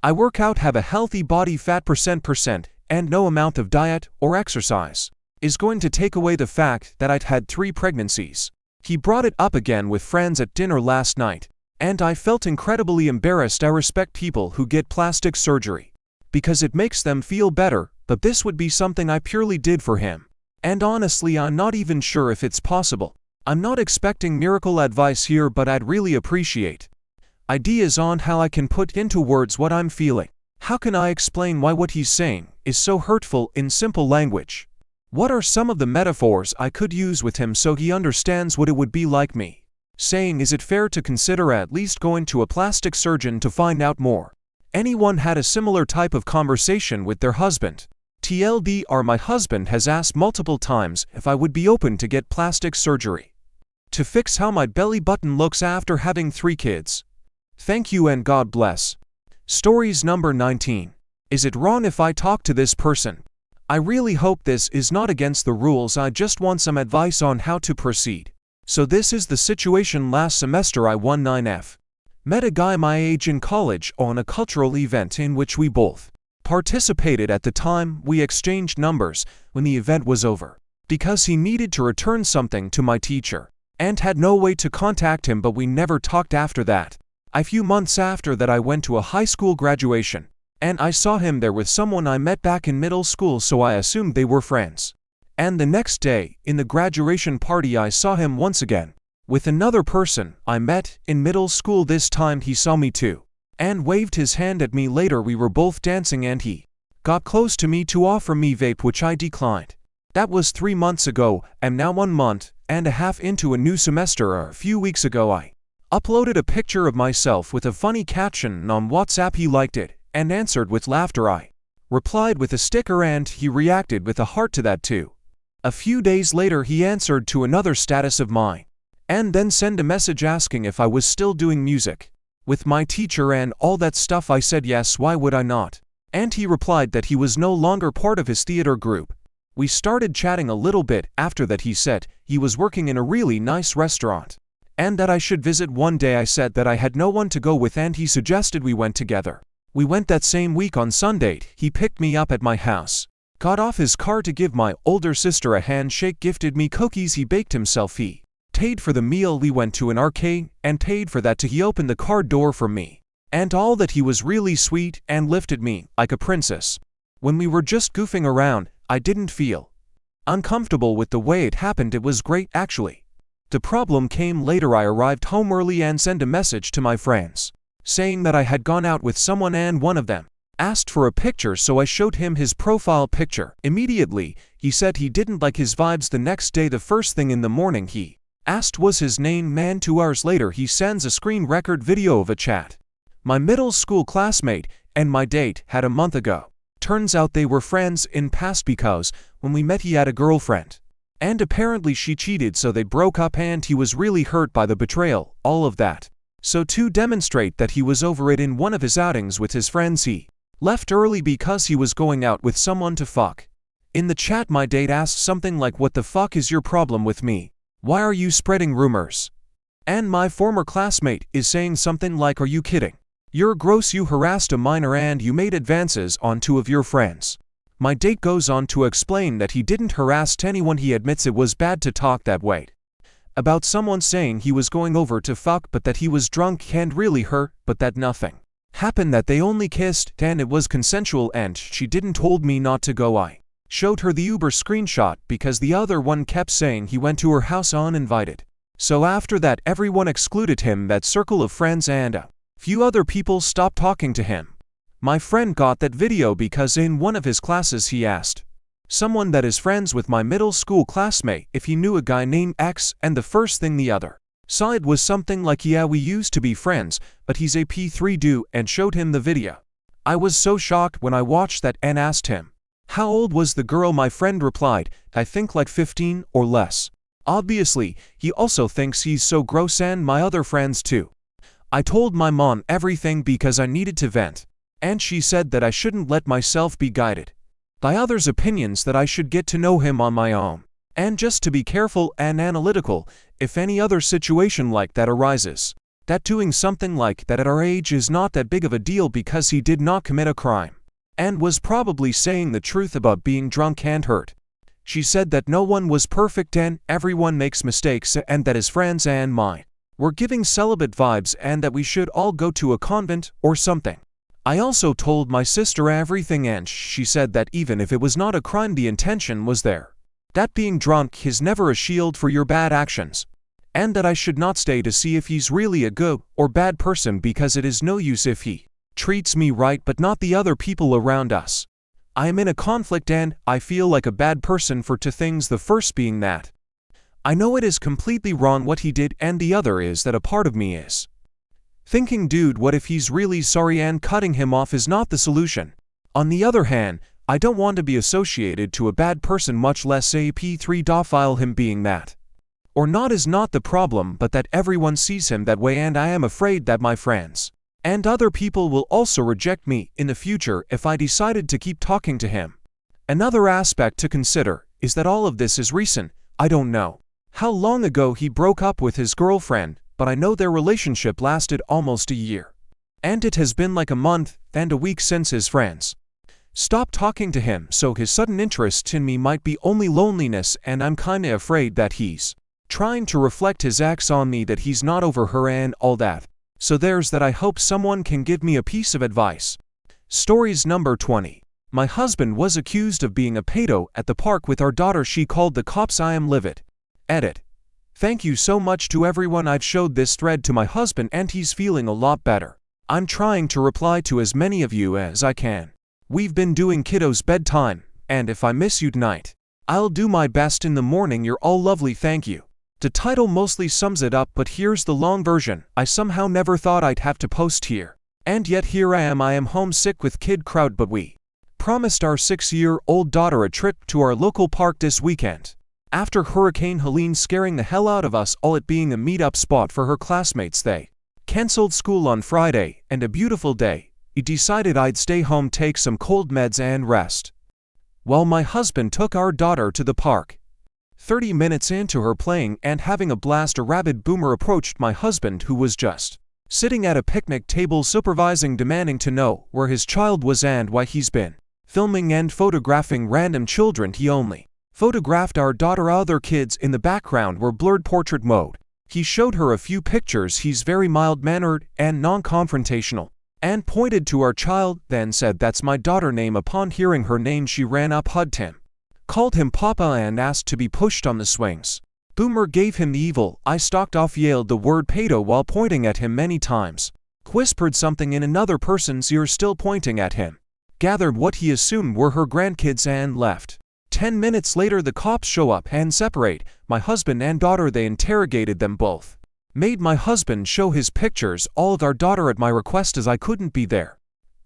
I work out, have a healthy body fat percent, and no amount of diet or exercise is going to take away the fact that I'd had 3 pregnancies. He brought it up again with friends at dinner last night, and I felt incredibly embarrassed. I respect people who get plastic surgery because it makes them feel better, but this would be something I purely did for him. And honestly, I'm not even sure if it's possible. I'm not expecting miracle advice here, but I'd really appreciate ideas on how I can put into words what I'm feeling. How can I explain why what he's saying is so hurtful in simple language? What are some of the metaphors I could use with him so he understands what it would be like me saying, is it fair to consider at least going to a plastic surgeon to find out more? Anyone had a similar type of conversation with their husband? TLDR, my husband has asked multiple times if I would be open to get plastic surgery to fix how my belly button looks after having 3 kids. Thank you and God bless. Stories number 19. Is it wrong if I talk to this person? I really hope this is not against the rules. I just want some advice on how to proceed. So this is the situation. Last semester I won 9F. Met a guy my age in college on a cultural event in which we both participated. At the time, we exchanged numbers when the event was over because he needed to return something to my teacher and had no way to contact him, but we never talked after that. A few months after that I went to a high school graduation and I saw him there with someone I met back in middle school, so I assumed they were friends. And the next day, in the graduation party, I saw him once again with another person I met in middle school. This time he saw me too and waved his hand at me. Later we were both dancing and he got close to me to offer me vape, which I declined. That was 3 months ago. I'm now 1.5 months into a new semester. A few weeks ago I uploaded a picture of myself with a funny caption on WhatsApp. He liked it and answered with laughter. I replied with a sticker and he reacted with a heart to that too. A few days later he answered to another status of mine and then sent a message asking if I was still doing music with my teacher and all that stuff. I said yes, why would I not? And he replied that he was no longer part of his theater group. We started chatting a little bit. After that he said he was working in a really nice restaurant and that I should visit one day. I said that I had no one to go with and he suggested we went together. We went that same week on Sunday. He picked me up at my house, got off his car to give my older sister a handshake, gifted me cookies he baked himself. He paid for the meal. We went to an arcade and paid for that too. He opened the car door for me and all that. He was really sweet and lifted me like a princess. When we were just goofing around, I didn't feel uncomfortable with the way it happened. It was great actually. The problem came later. I arrived home early and sent a message to my friends saying that I had gone out with someone and one of them asked for a picture, so I showed him his profile picture. Immediately, he said he didn't like his vibes. The next day, the first thing in the morning, he asked was his name. Man, 2 hours later, he sends a screen record video of a chat my middle school classmate and my date had a month ago. Turns out they were friends in past because when we met he had a girlfriend. And apparently she cheated, so they broke up and he was really hurt by the betrayal, all of that. So to demonstrate that he was over it, in one of his outings with his friends he left early because he was going out with someone to fuck. In the chat my date asked something like, "What the fuck is your problem with me? Why are you spreading rumors?" And my former classmate is saying something like, "Are you kidding? You're gross, you harassed a minor and you made advances on 2 of your friends." My date goes on to explain that he didn't harass anyone. He admits it was bad to talk that way about someone, saying he was going over to fuck but that he was drunk and really hurt, but that nothing happened, that they only kissed and it was consensual and she didn't told me not to go. I showed her the Uber screenshot because the other one kept saying he went to her house uninvited. So after that everyone excluded him, that circle of friends, and a few other people stopped talking to him. My friend got that video because in one of his classes he asked someone that is friends with my middle school classmate if he knew a guy named X, and the first thing the other side was something like, "Yeah, we used to be friends, but he's a P3 dude," and showed him the video. I was so shocked when I watched that and asked him how old was the girl. My friend replied, "I think like 15 or less." Obviously, he also thinks he's so gross, and my other friends too. I told my mom everything because I needed to vent, and she said that I shouldn't let myself be guided by others' opinions, that I should get to know him on my own, and just to be careful and analytical if any other situation like that arises. That doing something like that at our age is not that big of a deal because he did not commit a crime and was probably saying the truth about being drunk and hurt. She said that no one was perfect and everyone makes mistakes, and that his friends and mine were giving celibate vibes and that we should all go to a convent or something. I also told my sister everything and she said that even if it was not a crime, the intention was there. That being drunk is never a shield for your bad actions, and that I should not stay to see if he's really a good or bad person because it is no use if he treats me right but not the other people around us. I am in a conflict and I feel like a bad person for 2 things. The first being that I know it is completely wrong what he did, and the other is that a part of me is thinking, dude, what if he's really sorry, and cutting him off is not the solution. On the other hand, I don't want to be associated to a bad person, much less a P3-dophile. Him being that or not is not the problem, but that everyone sees him that way, and I am afraid that my friends and other people will also reject me in the future if I decided to keep talking to him. Another aspect to consider is that all of this is recent. I don't know how long ago he broke up with his girlfriend, but I know their relationship lasted almost a year. And it has been like a month and a week since his friends stopped talking to him, so his sudden interest in me might be only loneliness, and I'm kinda afraid that he's trying to reflect his ex on me, that he's not over her and all that. So there's that. I hope someone can give me a piece of advice. Stories number 20. My husband was accused of being a pedo at the park with our daughter. She called the cops. I am livid. Edit. Thank you so much to everyone. I've showed this thread to my husband and he's feeling a lot better. I'm trying to reply to as many of you as I can. We've been doing kiddos bedtime, and if I miss you tonight, I'll do my best in the morning. You're all lovely, thank you. The title mostly sums it up, but here's the long version. I somehow never thought I'd have to post here, and yet here I am. I am homesick with kid crowd, but we promised our 6-year-old daughter a trip to our local park this weekend. After Hurricane Helene scaring the hell out of us all, it being a meetup spot for her classmates, they canceled school on Friday, and a beautiful day, I decided I'd stay home, take some cold meds and rest, while my husband took our daughter to the park. 30 minutes into her playing and having a blast, a rabid boomer approached my husband, who was just sitting at a picnic table supervising, demanding to know where his child was and why he's been filming and photographing random children. He only photographed our daughter. Other kids in the background were blurred portrait mode. He showed her a few pictures. He's very mild-mannered and non-confrontational, and pointed to our child, then said, "That's my daughter." Name. Upon hearing her name, she ran up, hugged him, called him Papa, and asked to be pushed on the swings. Boomer gave him the evil eye, stalked off, yelled the word pedo while pointing at him many times, whispered something in another person's ear still pointing at him, gathered what he assumed were her grandkids, and left. 10 minutes later the cops show up and separate my husband and daughter. They interrogated them both, made my husband show his pictures, all of our daughter at my request as I couldn't be there.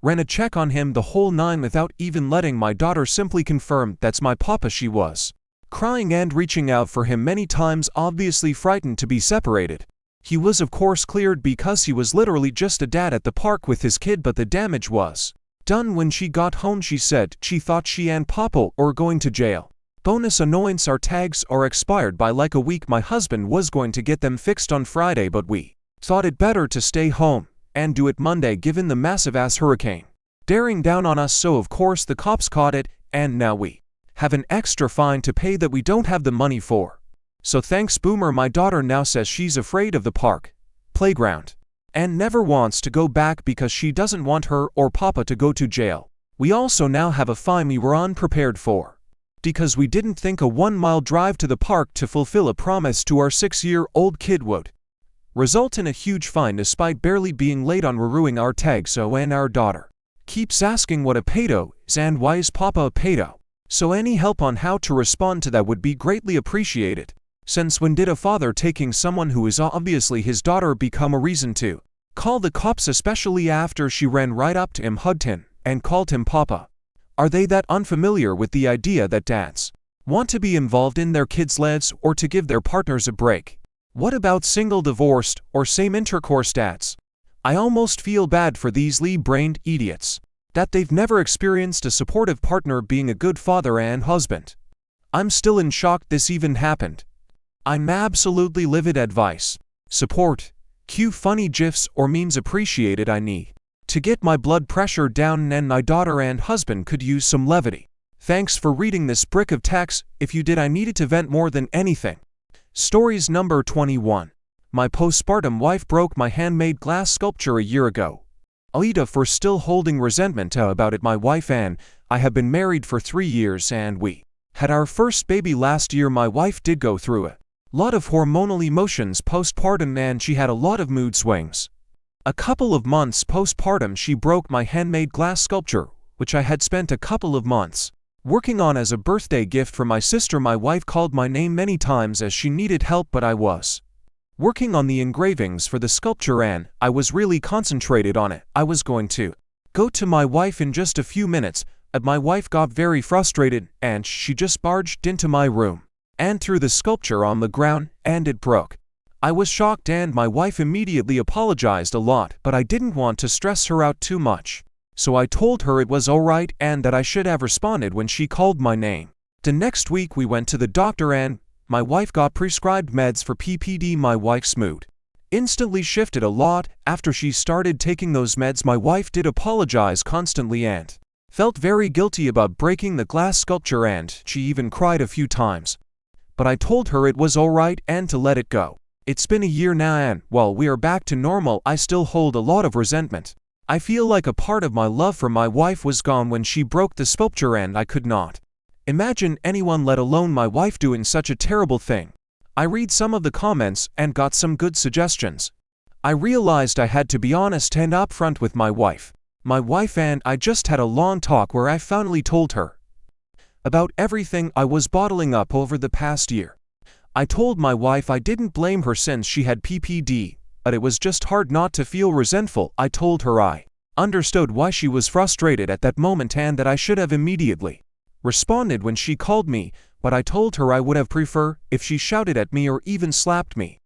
Ran a check on him, the whole nine, without even letting my daughter simply confirm, "That's my papa." She was crying and reaching out for him many times, obviously frightened to be separated. He was of course cleared because he was literally just a dad at the park with his kid, but the damage was done when she got home. She said she thought she and Papa were going to jail. Bonus annoyance: our tags are expired by like a week. My husband was going to get them fixed on Friday, but we thought it better to stay home and do it Monday given the massive ass hurricane bearing down on us. So of course the cops caught it, and now we have an extra fine to pay that we don't have the money for. So thanks Boomer. My daughter now says she's afraid of the park playground and never wants to go back because she doesn't want her or Papa to go to jail. We also now have a fine we were unprepared for, because we didn't think a 1-mile drive to the park to fulfill a promise to our 6-year-old kid would result in a huge fine, despite barely being late on renewing our tag. So and our daughter keeps asking what a pedo is and why is Papa a pedo. So any help on how to respond to that would be greatly appreciated. Since when did a father taking someone who is obviously his daughter become a reason to call the cops, especially after she ran right up to him, hugged him, and called him Papa? Are they that unfamiliar with the idea that dads want to be involved in their kids' lives or to give their partners a break? What about single, divorced, or same intercourse dads? I almost feel bad for these lee-brained idiots, that they've never experienced a supportive partner being a good father and husband. I'm still in shock this even happened. I'm absolutely livid. Advice, support, cue funny gifs or memes appreciated. I need to get my blood pressure down, and my daughter and husband could use some levity. Thanks for reading this brick of text. If you did, I needed to vent more than anything. Stories number 21. My postpartum wife broke my handmade glass sculpture a year ago. Aita for still holding resentment about it. My wife and I have been married for 3 years and we had our first baby last year. My wife did go through a lot of hormonal emotions postpartum and she had a lot of mood swings. A couple of months postpartum she broke my handmade glass sculpture, which I had spent a couple of months working on as a birthday gift for my sister. My wife called my name many times as she needed help, but I was working on the engravings for the sculpture and I was really concentrated on it. I was going to go to my wife in just a few minutes, but my wife got very frustrated and she just barged into my room and threw the sculpture on the ground, and it broke. I was shocked and my wife immediately apologized a lot, but I didn't want to stress her out too much. So I told her it was alright and that I should have responded when she called my name. The next week we went to the doctor and my wife got prescribed meds for PPD. My wife's mood instantly shifted a lot after she started taking those meds. My wife did apologize constantly and felt very guilty about breaking the glass sculpture, and she even cried a few times. But I told her it was alright and to let it go. It's been a year now and while we are back to normal, I still hold a lot of resentment. I feel like a part of my love for my wife was gone when she broke the sculpture and I could not imagine anyone, let alone my wife, doing such a terrible thing. I read some of the comments and got some good suggestions. I realized I had to be honest and upfront with my wife. My wife and I just had a long talk where I finally told her about everything I was bottling up over the past year. I told my wife I didn't blame her since she had PPD, but it was just hard not to feel resentful. I told her I understood why she was frustrated at that moment and that I should have immediately responded when she called me, but I told her I would have preferred if she shouted at me or even slapped me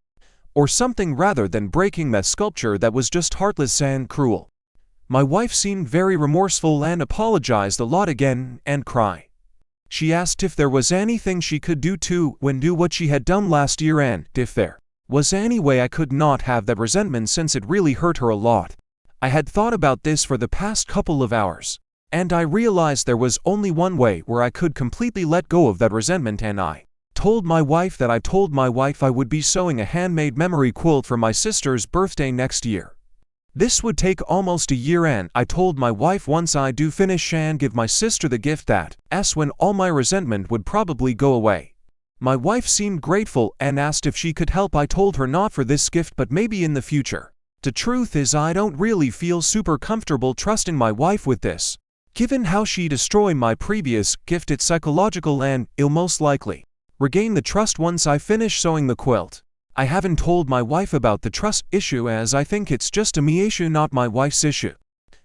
or something rather than breaking that sculpture that was just heartless and cruel. My wife seemed very remorseful and apologized a lot again and cried. She asked if there was anything she could do to undo what she had done last year and if there was any way I could not have that resentment since it really hurt her a lot. I had thought about this for the past couple of hours, and I realized there was only one way where I could completely let go of that resentment, and I told my wife that I would be sewing a handmade memory quilt for my sister's birthday next year. This would take almost a year, and I told my wife once I do finish and give my sister the gift that's when all my resentment would probably go away. My wife seemed grateful and asked if she could help. I told her not for this gift but maybe in the future. The truth is I don't really feel super comfortable trusting my wife with this. Given how she destroyed my previous gift, it's psychological and I'll most likely regain the trust once I finish sewing the quilt. I haven't told my wife about the trust issue as I think it's just a me issue, not my wife's issue.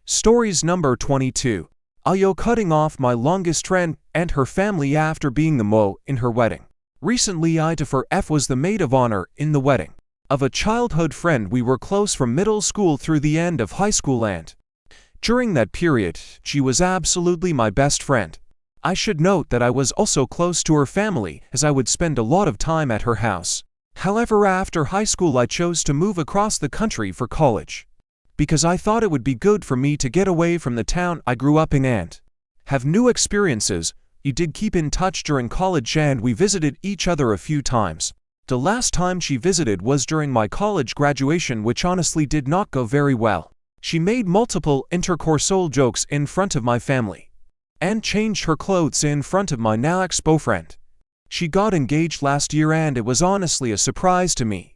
Stories number 22. Ayo cutting off my longest friend and her family after being the mo in her wedding. Recently, Aita F was the maid of honor in the wedding of a childhood friend. We were close from middle school through the end of high school, and during that period, she was absolutely my best friend. I should note that I was also close to her family as I would spend a lot of time at her house. However, after high school I chose to move across the country for college, because I thought it would be good for me to get away from the town I grew up in and have new experiences. We did keep in touch during college and we visited each other a few times. The last time she visited was during my college graduation, which honestly did not go very well. She made multiple intercourse jokes in front of my family and changed her clothes in front of my now ex-boyfriend. She got engaged last year and it was honestly a surprise to me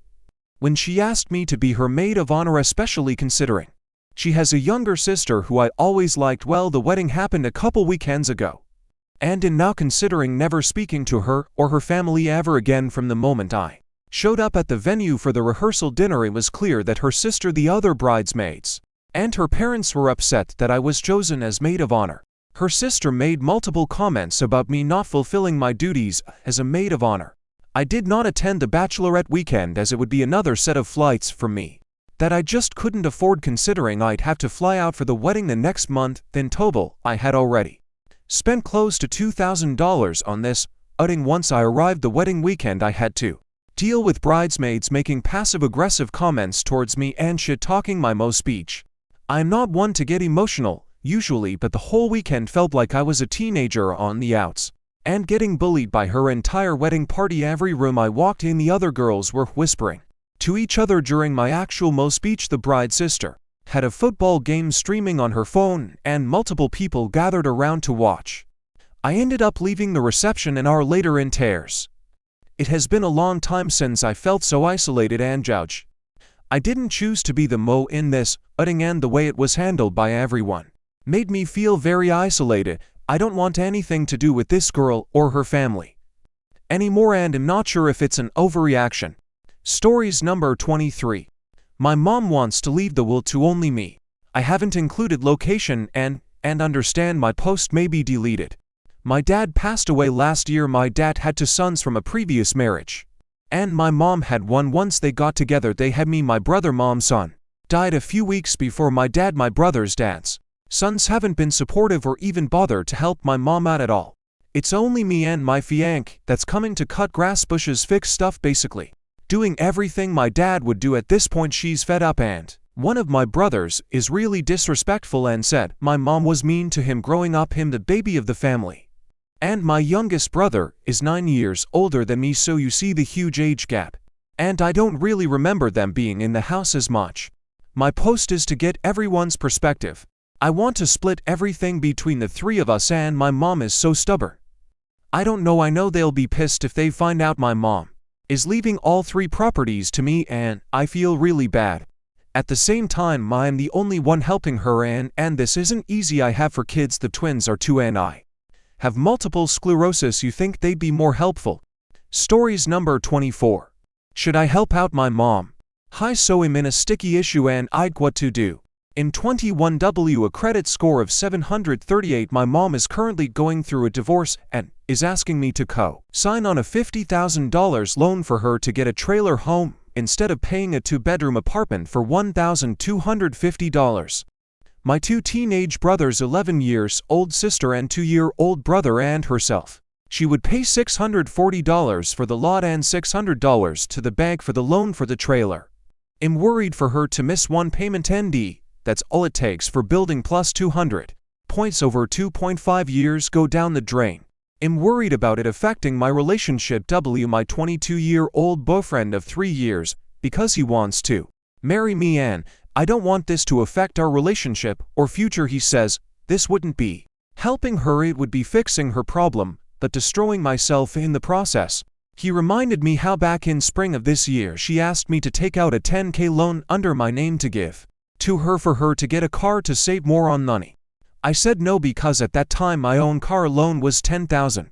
when she asked me to be her maid of honor, especially considering she has a younger sister who I always liked. Well, the wedding happened a couple weekends ago, and in now considering never speaking to her or her family ever again. From the moment I showed up at the venue for the rehearsal dinner, it was clear that her sister, the other bridesmaids, and her parents were upset that I was chosen as maid of honor. Her sister made multiple comments about me not fulfilling my duties as a maid of honor. I did not attend the bachelorette weekend as it would be another set of flights for me that I just couldn't afford, considering I'd have to fly out for the wedding the next month. In total, I had already spent close to $2,000 on this outing. Once I arrived the wedding weekend, I had to deal with bridesmaids making passive-aggressive comments towards me and shit-talking my mo speech. I'm not one to get emotional usually, but the whole weekend felt like I was a teenager on the outs and getting bullied by her entire wedding party. Every room I walked in, the other girls were whispering to each other during my actual mo speech. The bride's sister had a football game streaming on her phone and multiple people gathered around to watch. I ended up leaving the reception an hour later in tears. It has been a long time since I felt so isolated and judged. I didn't choose to be the mo in this outing, and the way it was handled by everyone made me feel very isolated. I don't want anything to do with this girl or her family anymore, and I'm not sure if it's an overreaction. Stories number 23. My mom wants to leave the will to only me. I haven't included location and understand my post may be deleted. My dad passed away last year. My dad had two sons from a previous marriage, and my mom had one. Once they got together, they had me. My brother mom's son died a few weeks before my dad. My brother's dad's sons haven't been supportive or even bothered to help my mom out at all. It's only me and my fiancé that's coming to cut grass, bushes, fix stuff, basically doing everything my dad would do. At this point she's fed up, and one of my brothers is really disrespectful and said my mom was mean to him growing up, him the baby of the family. And my youngest brother is 9 years older than me, so you see the huge age gap. And I don't really remember them being in the house as much. My post is to get everyone's perspective. I want to split everything between the three of us, and my mom is so stubborn. I don't know, I know they'll be pissed if they find out my mom is leaving all three properties to me, and I feel really bad. At the same time, I'm the only one helping her, and this isn't easy. I have 4 kids, the twins are 2 and I have multiple sclerosis. You think they'd be more helpful. Stories number 24. Should I help out my mom? Hi, so I'm in a sticky issue and I'd what to do. In 21W, a credit score of 738, my mom is currently going through a divorce and is asking me to co-sign on a $50,000 loan for her to get a trailer home instead of paying a 2-bedroom apartment for $1,250. My 2 teenage brothers, 11 years old sister and 2-year-old brother, and herself. She would pay $640 for the lot and $600 to the bank for the loan for the trailer. I'm worried for her to miss one payment ND, that's all it takes for building plus 200 points over 2.5 years go down the drain. I'm worried about it affecting my relationship my 22-year-old boyfriend of 3 years, because he wants to marry me and I don't want this to affect our relationship or future. He says, this wouldn't be helping her, it would be fixing her problem, but destroying myself in the process. He reminded me how back in spring of this year she asked me to take out a $10K loan under my name to give to her for her to get a car to save more on money. I said no because at that time my own car loan was $10,000.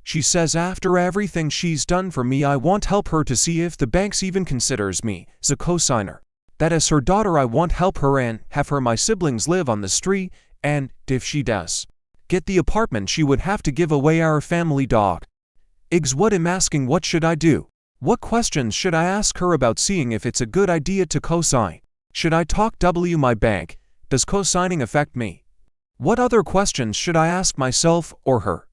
She says after everything she's done for me I won't help her to see if the banks even considers me as a co-signer. That as her daughter I won't help her and have her my siblings live on the street, and if she does get the apartment she would have to give away our family dog. What I'm asking, what should I do? What questions should I ask her about seeing if it's a good idea to co-sign? Should I talk my bank? Does co-signing affect me? What other questions should I ask myself or her?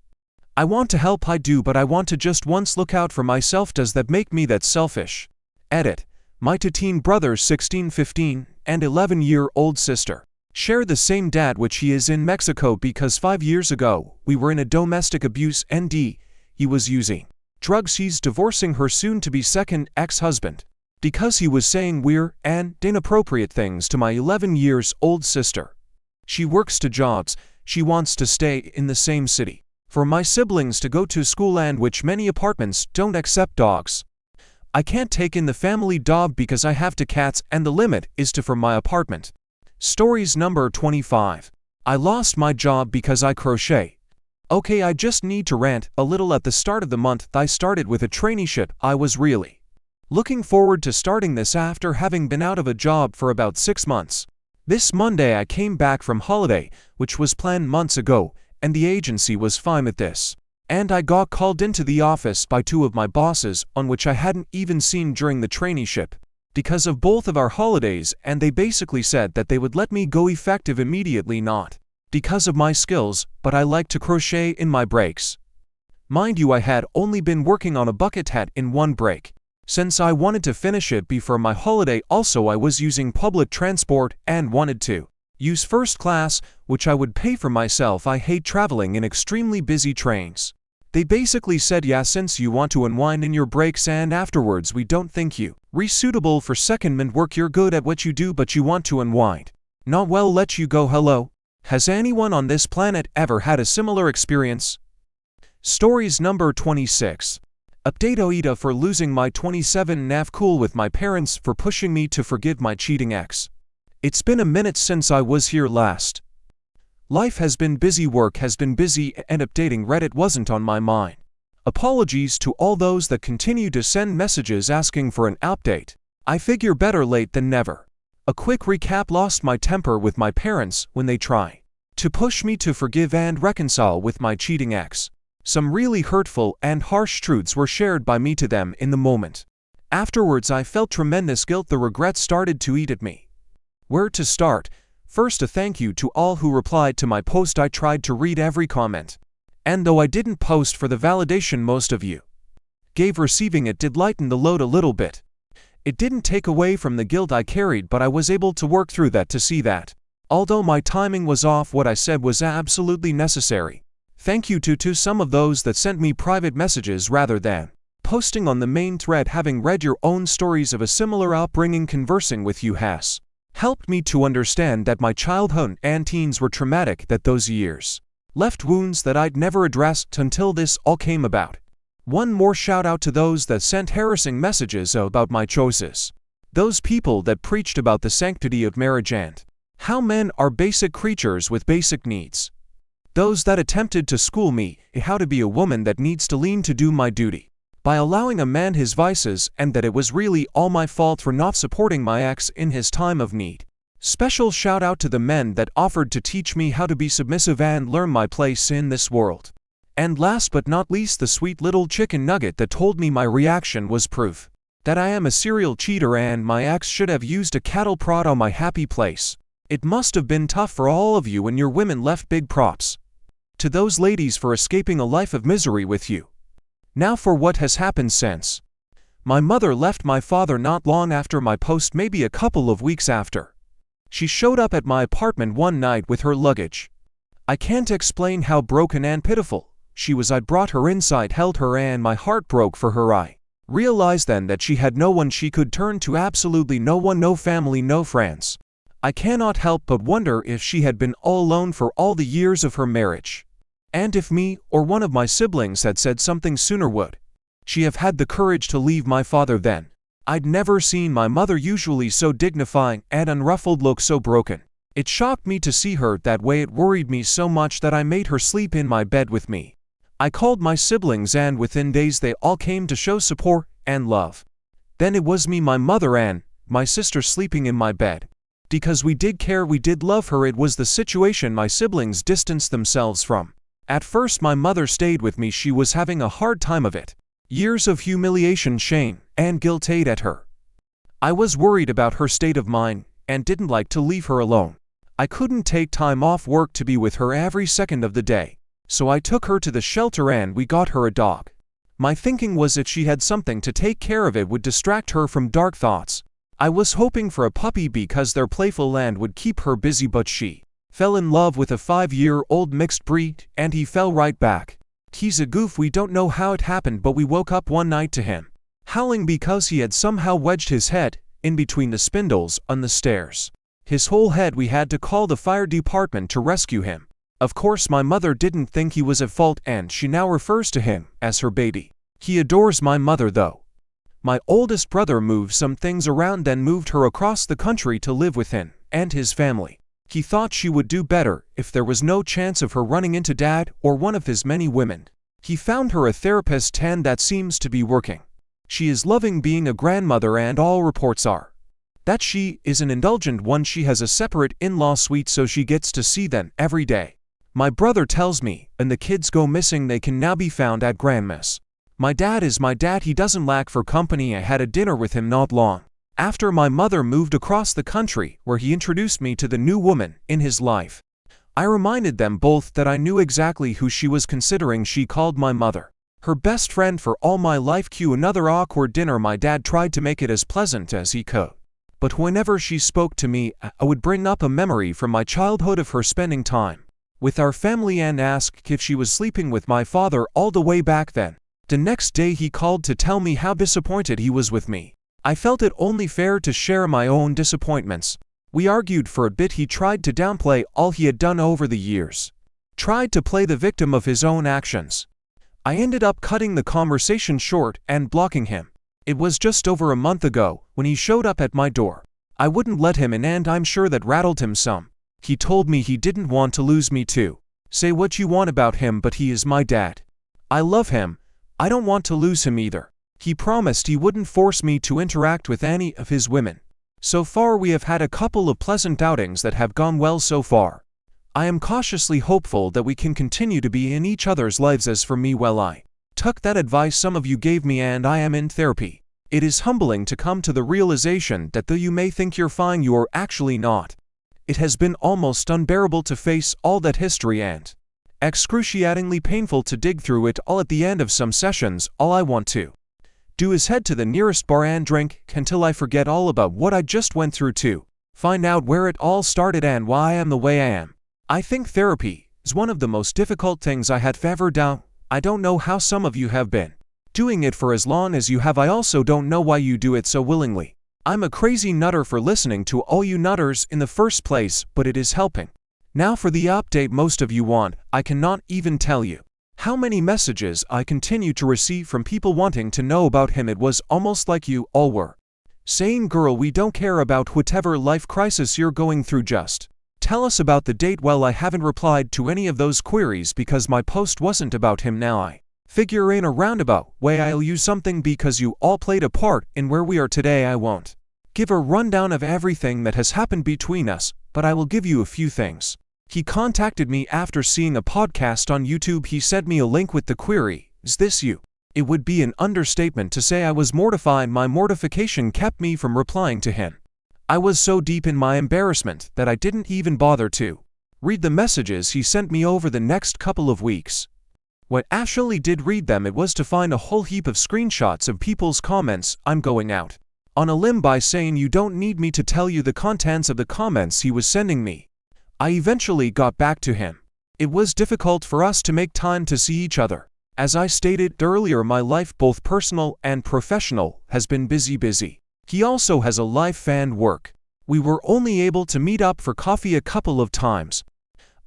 I want to help, I do, but I want to just once look out for myself. Does that make me that selfish? Edit. My 2 teen brothers, 16, 15, and 11-year-old sister, share the same dad, which he is in Mexico because 5 years ago we were in a domestic abuse ND. He was using drugs. He's divorcing her soon-to-be second ex-husband because he was saying weird and inappropriate things to my 11-year-old sister. She works 2 jobs. She wants to stay in the same city for my siblings to go to school, and which many apartments don't accept dogs. I can't take in the family dog because I have 2 cats and the limit is 2 for my apartment. Stories number 25. I lost my job because I crochet. Okay, I just need to rant a little. At the start of the month I started with a traineeship. I was really looking forward to starting this after having been out of a job for about 6 months. This Monday I came back from holiday, which was planned months ago, and the agency was fine with this. And I got called into the office by 2 of my bosses, on which I hadn't even seen during the traineeship, because of both of our holidays, and they basically said that they would let me go effective immediately, not because of my skills, but I like to crochet in my breaks. Mind you, I had only been working on a bucket hat in one break, since I wanted to finish it before my holiday. Also, I was using public transport and wanted to use first class, which I would pay for myself. I hate traveling in extremely busy trains. They basically said, yeah, since you want to unwind in your breaks and afterwards we don't think you suitable for secondment work, you're good at what you do but you want to unwind, not well, let you go. Hello? Has anyone on this planet ever had a similar experience? Stories number 26. Update Aita for losing my 27 NAF. Cool with my parents for pushing me to forgive my cheating ex. It's been a minute since I was here last. Life has been busy, work has been busy, and updating Reddit wasn't on my mind. Apologies to all those that continue to send messages asking for an update. I figure better late than never. A quick recap: lost my temper with my parents when they try to push me to forgive and reconcile with my cheating ex. Some really hurtful and harsh truths were shared by me to them in the moment. Afterwards I felt tremendous guilt. The regret started to eat at me. Where to start? First, a thank you to all who replied to my post. I tried to read every comment. And though I didn't post for the validation most of you gave, receiving it did lighten the load a little bit. It didn't take away from the guilt I carried, but I was able to work through that to see that, although my timing was off, what I said was absolutely necessary. Thank you to some of those that sent me private messages rather than posting on the main thread. Having read your own stories of a similar upbringing, conversing with you has helped me to understand that my childhood and teens were traumatic, that those years left wounds that I'd never addressed until this all came about. One more shout out to those that sent harassing messages about my choices. Those people that preached about the sanctity of marriage and how men are basic creatures with basic needs. Those that attempted to school me in how to be a woman that needs to lean to do my duty by allowing a man his vices, and that it was really all my fault for not supporting my ex in his time of need. Special shout out to the men that offered to teach me how to be submissive and learn my place in this world. And last but not least, the sweet little chicken nugget that told me my reaction was proof that I am a serial cheater and my ex should have used a cattle prod on my happy place. It must have been tough for all of you and your women left. Big props to those ladies for escaping a life of misery with you. Now for what has happened since. My mother left my father not long after my post, maybe a couple of weeks after. She showed up at my apartment one night with her luggage. I can't explain how broken and pitiful she was. I brought her inside, held her, and my heart broke for her. I realized then that she had no one she could turn to, absolutely no one, no family, no friends. I cannot help but wonder if she had been all alone for all the years of her marriage. And if me or one of my siblings had said something sooner, would she have had the courage to leave my father then? I'd never seen my mother, usually so dignified and unruffled, look so broken. It shocked me to see her that way. It worried me so much that I made her sleep in my bed with me. I called my siblings, and within days they all came to show support and love. Then it was me, my mother, and my sister sleeping in my bed. Because we did care, we did love her. It was the situation my siblings distanced themselves from. At first my mother stayed with me. She was having a hard time of it. Years of humiliation, shame, and guilt ate at her. I was worried about her state of mind and didn't like to leave her alone. I couldn't take time off work to be with her every second of the day. So I took her to the shelter and we got her a dog. My thinking was if she had something to take care of, it would distract her from dark thoughts. I was hoping for a puppy because their playful land would keep her busy, but she fell in love with a 5-year-old mixed breed, and he fell right back. He's a goof. We don't know how it happened, but we woke up one night to him howling because he had somehow wedged his head in between the spindles on the stairs. His whole head. We had to call the fire department to rescue him. Of course my mother didn't think he was at fault, and she now refers to him as her baby. He adores my mother though. My oldest brother moved some things around, then moved her across the country to live with him and his family. He thought she would do better if there was no chance of her running into dad or one of his many women. He found her a therapist, and that seems to be working. She is loving being a grandmother, and all reports are that she is an indulgent one. She has a separate in-law suite, so she gets to see them every day. My brother tells me, and the kids go missing, they can now be found at grandma's. My dad is my dad. He doesn't lack for company. I had a dinner with him not long after my mother moved across the country, where he introduced me to the new woman in his life. I reminded them both that I knew exactly who she was considering. She called my mother her best friend for all my life. Cue another awkward dinner. My dad tried to make it as pleasant as he could, but whenever she spoke to me, I would bring up a memory from my childhood of her spending time with our family and ask if she was sleeping with my father all the way back then. The next day he called to tell me how disappointed he was with me. I felt it only fair to share my own disappointments. We argued for a bit. He tried to downplay all he had done over the years, tried to play the victim of his own actions. I ended up cutting the conversation short and blocking him. It was just over a month ago when he showed up at my door. I wouldn't let him in, and I'm sure that rattled him some. He told me he didn't want to lose me too. Say what you want about him, but he is my dad. I love him. I don't want to lose him either. He promised he wouldn't force me to interact with any of his women. So far we have had a couple of pleasant outings that have gone well so far. I am cautiously hopeful that we can continue to be in each other's lives. As for me, well, I took that advice some of you gave me, and I am in therapy. It is humbling to come to the realization that though you may think you're fine, you're actually not. It has been almost unbearable to face all that history, and excruciatingly painful to dig through it all. At the end of some sessions, all I want to do is head to the nearest bar and drink until I forget all about what I just went through, to find out where it all started and why I am the way I am. I think therapy is one of the most difficult things I have ever done. I don't know how some of you have been doing it for as long as you have. I also don't know why you do it so willingly. I'm a crazy nutter for listening to all you nutters in the first place, but it is helping. Now for the update most of you want. I cannot even tell you how many messages I continue to receive from people wanting to know about him. It was almost like you all were saying, "Girl, we don't care about whatever life crisis you're going through, just tell us about the date." Well, I haven't replied to any of those queries because my post wasn't about him. Now I figure in a roundabout way I'll use something because you all played a part in where we are today. I won't give a rundown of everything that has happened between us, but I will give you a few things. He contacted me after seeing a podcast on YouTube. He sent me a link with the query, "Is this you?" It would be an understatement to say I was mortified. My mortification kept me from replying to him. I was so deep in my embarrassment that I didn't even bother to read the messages he sent me over the next couple of weeks. When I actually did read them, it was to find a whole heap of screenshots of people's comments. I'm going out on a limb by saying you don't need me to tell you the contents of the comments he was sending me. I eventually got back to him. It was difficult for us to make time to see each other. As I stated earlier, my life, both personal and professional, has been busy. He also has a life and work. We were only able to meet up for coffee a couple of times.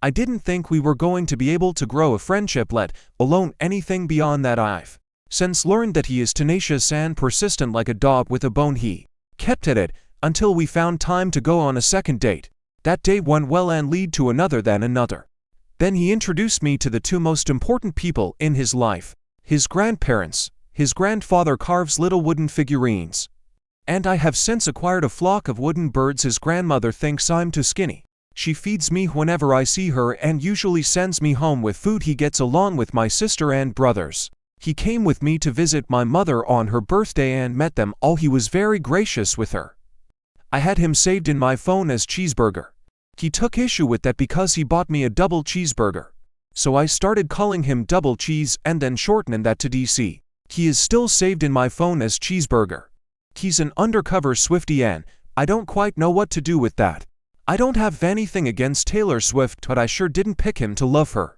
I didn't think we were going to be able to grow a friendship, let alone anything beyond that. I've since learned that he is tenacious and persistent like a dog with a bone. He kept at it until we found time to go on a second date. That date went well and led to another, then another. Then he introduced me to the two most important people in his life, his grandparents. His grandfather carves little wooden figurines, and I have since acquired a flock of wooden birds. His grandmother thinks I'm too skinny. She feeds me whenever I see her and usually sends me home with food he gets along with my sister and brothers. He came with me to visit my mother on her birthday and met them all. He was very gracious with her. I had him saved in my phone as Cheeseburger. He took issue with that because he bought me a double cheeseburger. So I started calling him Double Cheese and then shortening that to DC. He is still saved in my phone as Cheeseburger. He's an undercover Swiftie and I don't quite know what to do with that. I don't have anything against Taylor Swift, but I sure didn't pick him to love her.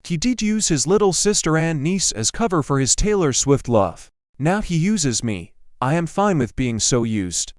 He did use his little sister and niece as cover for his Taylor Swift love. Now he uses me. I am fine with being so used.